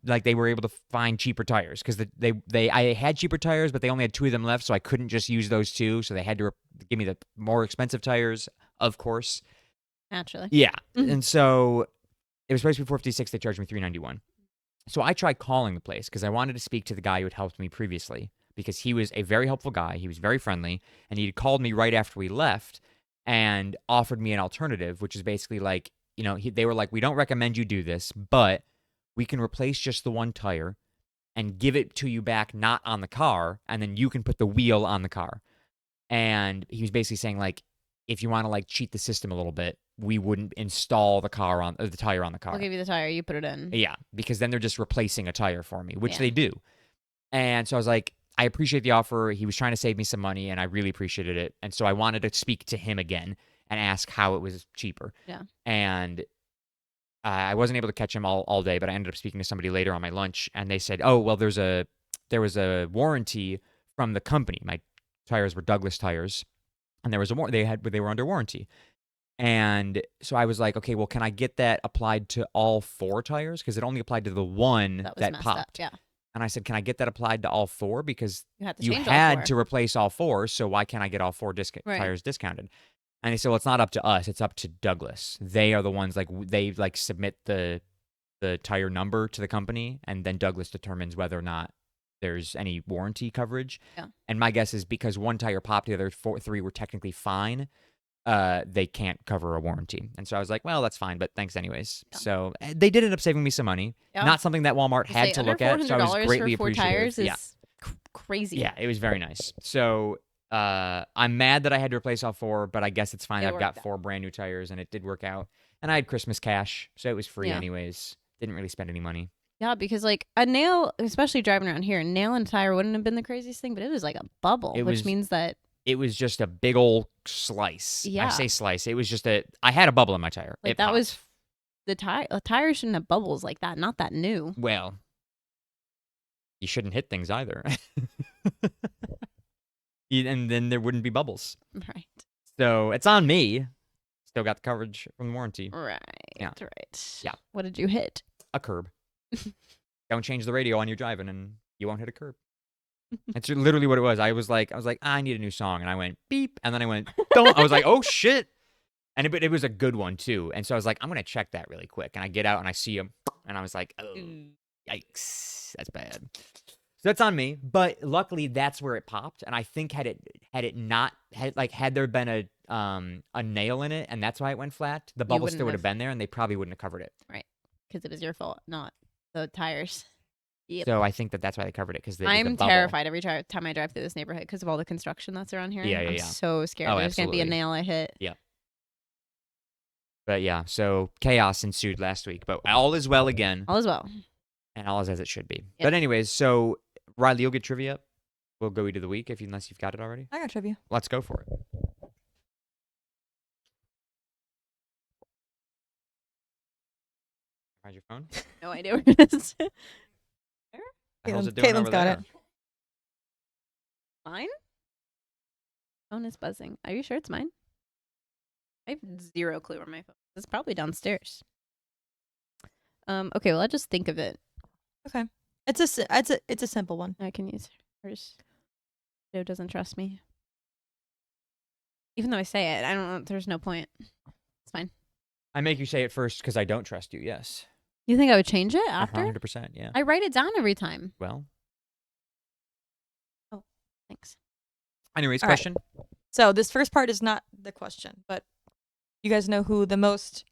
they were able to find cheaper tires because I had cheaper tires, but they only had 2 of them left, so I couldn't just use those 2. So they had to give me the more expensive tires, of course. Naturally. Yeah. And so it was supposed to be $456. They charged me $391. So I tried calling the place because I wanted to speak to the guy who had helped me previously because he was a very helpful guy. He was very friendly, and he had called me right after we left and offered me an alternative, which is basically like, they were like, we don't recommend you do this, but we can replace just the 1 tire and give it to you back not on the car, and then you can put the wheel on the car. And he was basically saying, like, if you want to, like, cheat the system a little bit, we wouldn't install the tire on the car. I'll give you the tire. You put it in. Yeah, because then they're just replacing a tire for me, which Yeah. they do. And so I was like, I appreciate the offer. He was trying to save me some money, and I really appreciated it. And so I wanted to speak to him again and ask how it was cheaper. Yeah. And I wasn't able to catch him all day, but I ended up speaking to somebody later on my lunch, and they said, oh, well, there was a warranty from the company. My tires were Douglas tires, and there was they were under warranty. And so I was like, okay, well, can I get that applied to all 4 tires? Because it only applied to the one That was that messed popped. up. Yeah. And I said, can I get that applied to all 4? Because You had to you change all had 4. to replace all 4, so why can't I get all 4 Right. tires discounted? And they said, well, it's not up to us. It's up to Douglas. They are the ones, they submit the tire number to the company, and then Douglas determines whether or not there's any warranty coverage. Yeah. And my guess is because 1 tire popped, the other 3 were technically fine. They can't cover a warranty. And so I was like, well, that's fine, but thanks anyways. Yeah. So they did end up saving me some money. Yeah. Not something that Walmart had to look at, so I was greatly for 4 appreciative. tires is Yeah. crazy. Yeah, it was very nice. So I'm mad that I had to replace all 4, but I guess it's fine. It I've got worked out. 4 brand new tires, and it did work out. And I had Christmas cash, so it was free Yeah. anyways. Didn't really spend any money. Yeah, because like a nail, especially driving around here, a nail in a tire wouldn't have been the craziest thing, but it was like a bubble, It which was- means that It was just a big old slice. I Yeah. say slice. It was just I had a bubble in my tire. like It that popped. was the tire. A tire shouldn't have bubbles like that. Not that new. Well, you shouldn't hit things either. And then there wouldn't be bubbles. Right. So it's on me. Still got the coverage from the warranty. Right. Yeah. Right. Yeah. What did you hit? A curb. Don't change the radio on your driving and you won't hit a curb. That's literally what it was. I was like, I need a new song. And I went beep. And then I went, don't. I was like, oh shit. And it was a good one too. And so I was like, I'm going to check that really quick. And I get out and I see him. And I was like, oh, yikes. That's bad. So that's on me. But luckily that's where it popped. And I think had there been a nail in it and that's why it went flat, the bubble wouldn't still would have have. been there and they probably wouldn't have covered it. Because it was your fault, not the tires. Yep. So I think that's why they covered it because I'm terrified every time I drive through this neighborhood because of all the construction that's around here. Yeah, I'm yeah. so scared. Oh, There's going to be a absolutely. nail I hit. But yeah, so chaos ensued last week. But all is well again. All as well. And all is as it should be. Yep. But anyways, so Riley, you'll get trivia up. We'll go into the week unless you've got it already. I got trivia. Let's go for it. Find your phone. No idea where it is. The hell's it doing Caitlin's over got there? it. Mine? Phone is buzzing. Are you sure it's mine? I have zero clue where my phone is. It's probably downstairs. Okay, well, I'll just think of it. Okay. It's a simple one. I can use hers. Joe doesn't trust me. Even though I say it, I don't know. There's no point. It's fine. I make you say it first because I don't trust you. Yes. You think I would change it after? 100%. Yeah. I write it down every time. Well. Thanks. Anyways, All right. question. So this first part is not the question, but you guys know who the most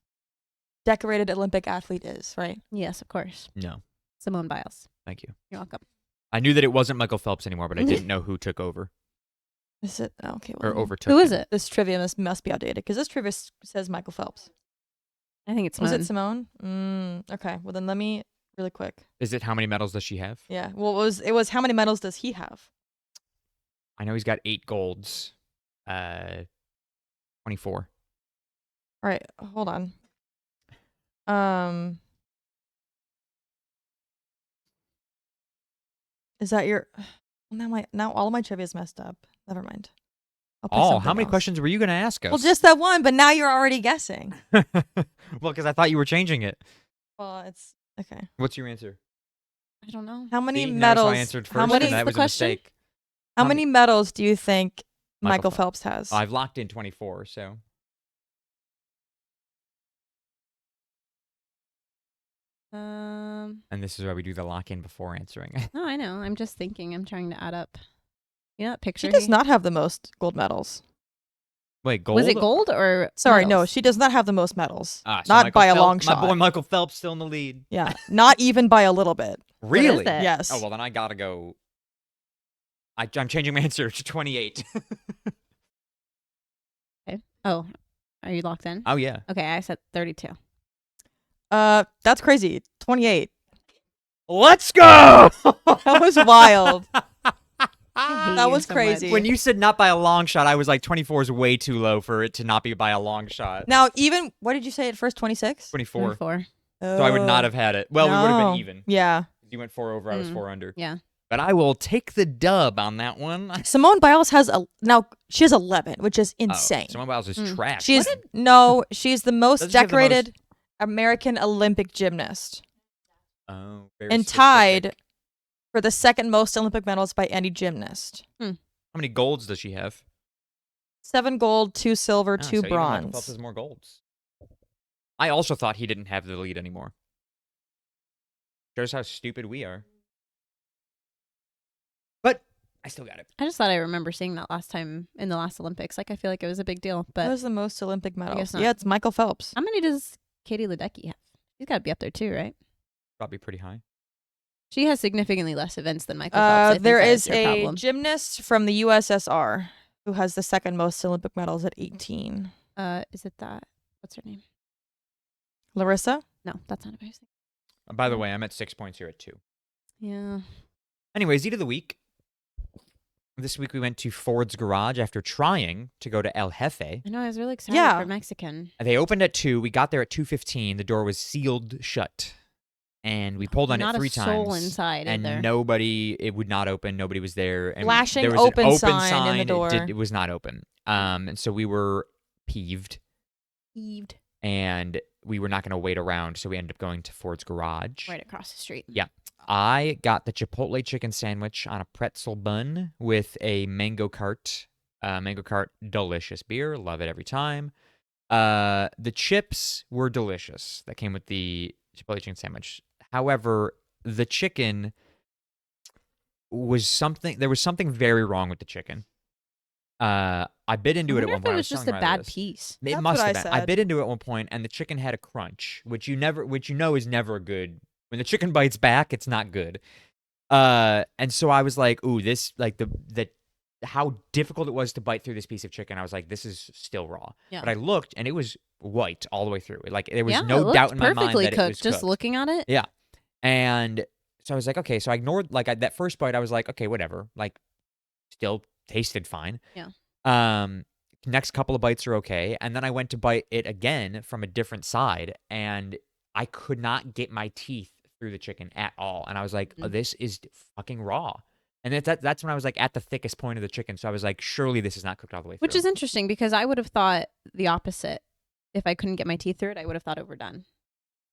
decorated Olympic athlete is, right? Yes, of course. No. Simone Biles. Thank you. You're welcome. I knew that it wasn't Michael Phelps anymore, but I didn't know who took over. Is it? Oh, okay. or Well, overtook. Who is him. it? this trivia must be outdated because this trivia says Michael Phelps. I think it's Was Simone. it Simone? Okay. Well, then let me really quick. Is it how many medals does she have? Yeah. Well, it was how many medals does he have? I know he's got 8 golds. 24. All right. Hold on. Is that your? Now all of my trivia is messed up. Never mind. I'll pick Oh, something how many else. questions were you going to ask us? Well, just that one, but now you're already guessing. well, because I thought you were changing it. Well, it's okay. What's your answer? I don't know. How many See, notice medals? I answered how first, many? and that the was a question? mistake. How How many medals do you think Michael Michael Phelps has? I've locked in 24, so. Um. And this is why we do the lock in before answering. No, I know. I'm just thinking. I'm trying to add up. You know that picture? She does he- not have the most gold medals. Wait, gold? Was it gold or? Sorry, no, medals? she does not have the most medals. So not Michael by a Phelps- long My shot. boy Michael Phelps still in the lead. Yeah, not even by a little bit. Really? it? Yes. Oh, well, then I got to go. I'm changing my answer to 28. Oh, are you locked in? Oh, yeah. Okay, I said 32. That's crazy. 28. Let's go! That was wild. I hate That you was so crazy. much. When you said not by a long shot, I was like 24 is way too low for it to not be by a long shot. Now, even what did you say at first? 26. 24. 24. So I would not have had it. Well, we would have No. been even. Yeah. You went 4 over, I was Mm. 4 under. Yeah. But I will take the dub on that one. Simone Biles has she has 11, which is Oh, insane. Simone Biles is Mm. trash. She's she's the most Doesn't she have the decorated American Olympic gymnast Oh, very and specific. tied for the second most Olympic medals by any gymnast. How many golds does she have? 7 gold, 2 silver, Oh, 2 so even Michael Phelps bronze. has more golds. I also thought he didn't have the lead anymore. Shows how stupid we are. But I still got it. I just thought I remember seeing that last time in the last Olympics. Like, I feel like it was a big deal. Who But has the most Olympic medals? guess not. Yeah, it's Michael Phelps. how many does Katie Ledecky have? She's got to be up there too, right? Probably pretty high. She has significantly less events than Michael Phelps. I think There that is your a problem. gymnast from the USSR who has the second most Olympic medals at 18. Is it that? What's her name? Larissa? No, that's not a person. By the way, I'm at 6 points here at 2. Yeah. Anyways, eat of the week. This week we went to Ford's Garage after trying to go to El Jefe. I know. I was really excited Yeah. for Mexican. They opened at 2. We got there at 2:15. The door was sealed shut. And we pulled on Not it 3 a soul times. inside and either. it would not open. Nobody was there. And Flashing there was open an open sign in the It door. It was not open. And so we were peeved. And we were not going to wait around. So we ended up going to Ford's Garage. Right across the street. Yeah. I got the Chipotle chicken sandwich on a pretzel bun with a mango cart. Mango cart, delicious beer. Love it every time. The chips were delicious that came with the Chipotle chicken sandwich. However, the chicken was something. There was something very wrong with the chicken. I bit into it at one If point. it I was just a telling Riley bad this. piece. It That's must what have I been. I said. bit into it at one point, and the chicken had a crunch, which you know is never good. When the chicken bites back, it's not good. And so I was like, "Ooh, this like the how difficult it was to bite through this piece of chicken." I was like, "This is still raw." Yeah. But I looked, and it was white all the way through. Like there was Yeah, it no looked doubt in my mind perfectly that cooked. it was Just cooked. looking at it. Yeah. And so I was like, okay. So I ignored that first bite. I was like, okay, whatever. Like, still tasted fine. Yeah. Next couple of bites are okay, and then I went to bite it again from a different side, and I could not get my teeth through the chicken at all. And I was like, oh, this is fucking raw. And that's when I was like at the thickest point of the chicken. So I was like, surely this is not cooked all the way through. Which is interesting because I would have thought the opposite. If I couldn't get my teeth through it, I would have thought overdone.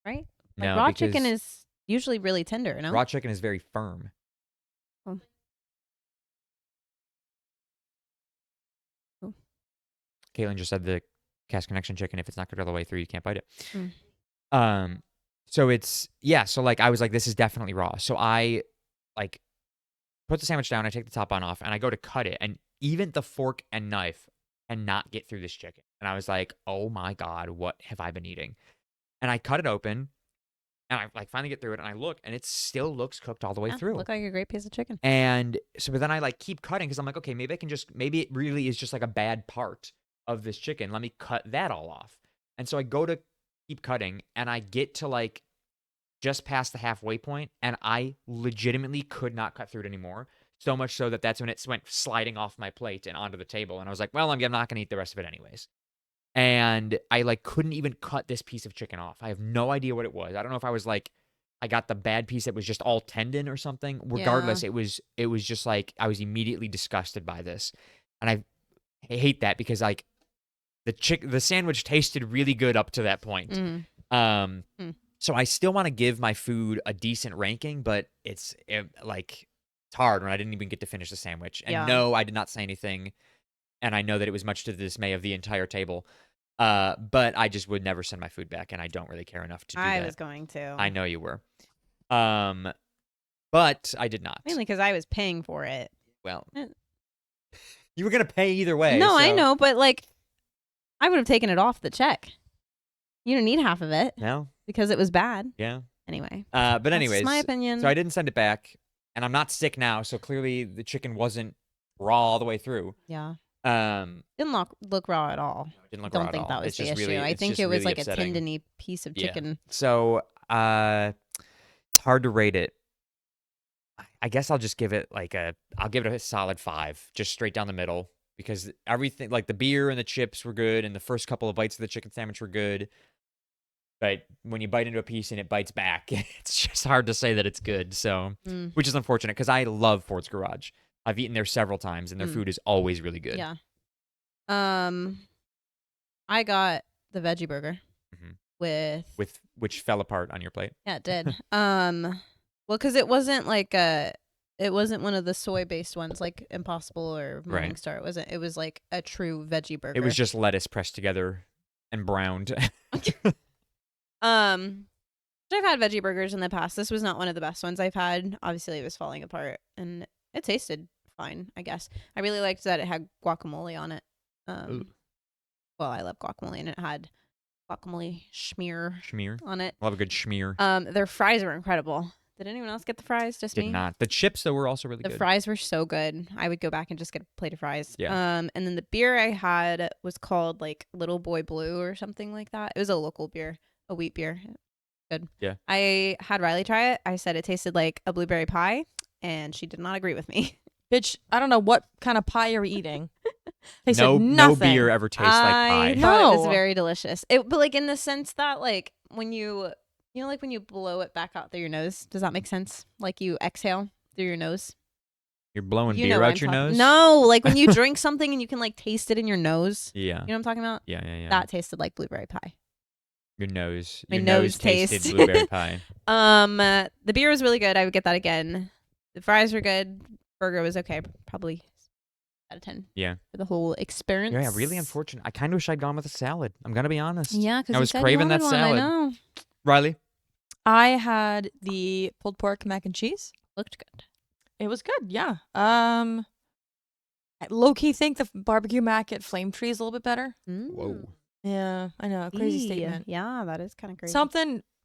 Right? Like No, raw chicken because is usually really tender, no? raw chicken is very firm. Oh. Oh. Caitlin just said the Cast Connection chicken, if it's not cooked all the way through, you can't bite it. Mm. So it's, yeah, so like I was like, this is definitely raw. So I like put the sandwich down, I take the top bun off, and I go to cut it, and even the fork and knife cannot get through this chicken. And I was like, oh my God, what have I been eating? And I cut it open, And I like finally get through it, and I look, and it still looks cooked all the way Yeah, through. Look like a great piece of chicken. And so, but then I like keep cutting because I'm like, okay, maybe maybe it really is just like a bad part of this chicken. Let me cut that all off. And so I go to keep cutting, and I get to like just past the halfway point, and I legitimately could not cut through it anymore. So much so that that's when it went sliding off my plate and onto the table. And I was like, well, I'm not going to eat the rest of it anyways. And I like couldn't even cut this piece of chicken off. I have no idea what it was. I don't know if I was like, I got the bad piece that was just all tendon or something. Regardless, it was just like I was immediately disgusted by this. And I hate that because like the sandwich tasted really good up to that point. So I still want to give my food a decent ranking, but it's hard when I didn't even get to finish the sandwich. And no, I did not say anything. And I know that it was much to the dismay of the entire table. But I just would never send my food back, and I don't really care enough to do that. I was going to. I know you were. But I did not. Mainly because I was paying for it. Well, you were going to pay either way. No, so. I know, but like, I would have taken it off the check. You didn't need half of it. No? Because it was bad. Yeah. Anyway. But anyways. That's my opinion. So I didn't send it back, and I'm not sick now, so clearly the chicken wasn't raw all the way through. Yeah. Didn't look raw at all. Didn't look Don't raw at think all. that was It's the just issue. really- I it's think just it was really like upsetting. a tendony piece of Yeah. chicken. So it's hard to rate it. I guess I'll just give it I'll give it a solid 5, just straight down the middle, because everything, like the beer and the chips were good, and the first couple of bites of the chicken sandwich were good. But when you bite into a piece and it bites back, it's just hard to say that it's good. So, which is unfortunate because I love Ford's Garage. I've eaten there several times, and their food is always really good. Yeah. I got the veggie burger with which fell apart on your plate. Yeah, it did. Well, because it wasn't it wasn't one of the soy-based ones like Impossible or Morningstar. It wasn't. It was like a true veggie burger. It was just lettuce pressed together and browned. I've had veggie burgers in the past. This was not one of the best ones I've had. Obviously, it was falling apart, and it tasted fine, I guess. I really liked that it had guacamole on it. Well, I love guacamole, and it had guacamole schmear on it. Love a good schmear. Their fries were incredible. Did anyone else get the fries? Just me? Did not. The chips, though, were also really good. The fries were so good. I would go back and just get a plate of fries. Yeah. And then the beer I had was called like Little Boy Blue or something like that. It was a local beer, a wheat beer. Good. Yeah. I had Riley try it. I said it tasted like a blueberry pie, and she did not agree with me. Bitch, I don't know what kind of pie you're eating. Tasted no nothing. beer ever tastes like pie. I thought it was No. very delicious. But like in the sense that like when like when you blow it back out through your nose. Does that make sense? Like you exhale through your nose. You're blowing You know beer what out I'm your talking- nose? No, like when you drink something and you can like taste it in your nose. Yeah. You know what I'm talking about? Yeah. That tasted like blueberry pie. Your nose. My Your nose tasted taste. blueberry pie. The beer was really good. I would get that again. The fries were good. Burger was okay. Probably out of 10. Yeah. For the whole experience. Yeah, really unfortunate. I kind of wish I'd gone with a salad. I'm gonna be honest. Yeah, because I was craving that salad. I know. Riley. I had the pulled pork mac and cheese. Looked good. It was good, yeah. I low-key think the barbecue mac at Flame Tree is a little bit better. Whoa. Yeah, I know. Crazy Eee. statement. Yeah, that is kind of crazy.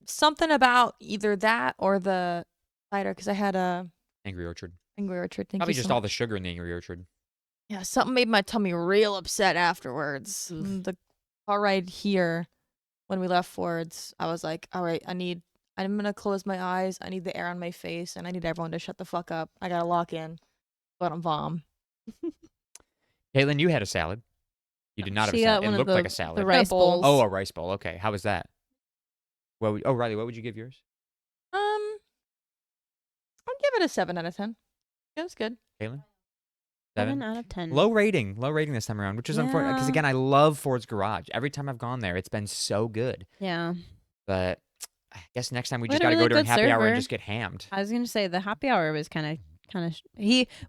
Something about either that or the cider, because I had a Angry Orchard. Angry Orchard. Thank Probably you just so all the sugar in the Angry Orchard. Yeah, something made my tummy real upset afterwards. Oof. The car ride here, when we left Ford's, I was like, all right, I'm gonna close my eyes. I need the air on my face, and I need everyone to shut the fuck up. I gotta lock in. But I'm vom. Caitlin, you had a salad. You did not have a She salad. got It one of looked the- like a salad. the rice bowls. Oh, a rice bowl. Okay. How was that? Riley, what would you give yours? I'd give it a 7 out of 10. It was good. Caitlin? 7 out of 10. Low rating this time around, which is unfortunate because Yeah. again, I love Ford's Garage. Every time I've gone there, it's been so good. Yeah. But I guess next time we We just had got a to go really during good happy hour and server. just get hammed. I was going to say the happy hour was kind of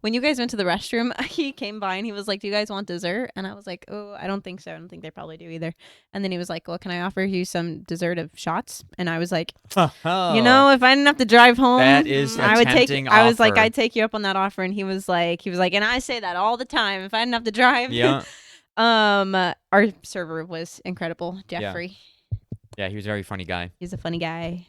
when you guys went to the restroom, he came by and he was like, do you guys want dessert? And I was like, oh, I don't think so. I don't think they probably do either. And then he was like, well, can I offer you some dessert of shots? And I was like, you know, if I didn't have to drive home, That is a I would take tempting I was like, offer. I'd take you up on that offer. And he was like, and I say that all the time. If I didn't have to drive. Yeah. Our server was incredible. Jeffrey. Yeah, he was a very funny guy. He's a funny guy.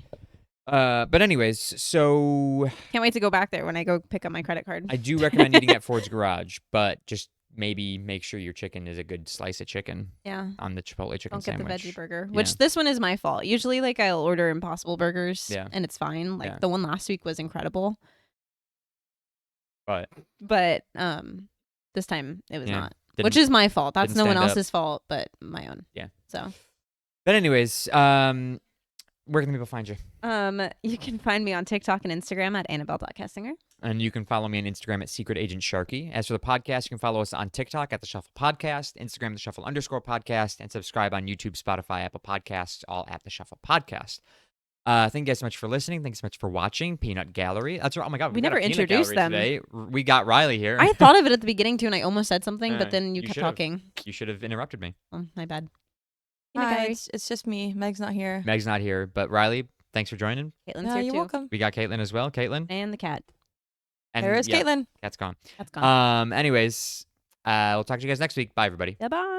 But anyways, so Can't wait to go back there when I go pick up my credit card. I do recommend eating at Ford's Garage, but just maybe make sure your chicken is a good slice of chicken Yeah. on the Chipotle chicken Don't get sandwich. the veggie burger, Yeah. which this one is my fault. Usually, like, I'll order Impossible Burgers, Yeah. and it's fine. Like, Yeah. the one last week was incredible. But But this time it was Yeah. not. didn't- Which is my fault. That's didn't no one stand up. else's fault but my own. Yeah. So But anyways, where can people find you? you can find me on TikTok and Instagram at Annabelle.Castinger. And you can follow me on Instagram at Secret Agent Sharky. As for the podcast, you can follow us on TikTok at The Shuffle Podcast, Instagram, The Shuffle_podcast, and subscribe on YouTube, Spotify, Apple Podcasts, all at The Shuffle Podcast. Thank you guys so much for listening. Thanks so much for watching Peanut Gallery. That's right. Oh my God. We got a never peanut introduced gallery them. Today. We got Riley here. I thought of it at the beginning too, and I almost said something, Yeah, but then you you kept should've. talking. You should have interrupted me. Oh, my bad. Hi, it's just me. Meg's not here. Meg's not here, but Riley, thanks for joining. Caitlin's Yeah, here you're too. welcome. We got Caitlin as well. Caitlin. And the cat. And There is yeah, Caitlin. Cat's gone. That's gone. Anyways, we'll talk to you guys next week. Bye, everybody. Bye bye.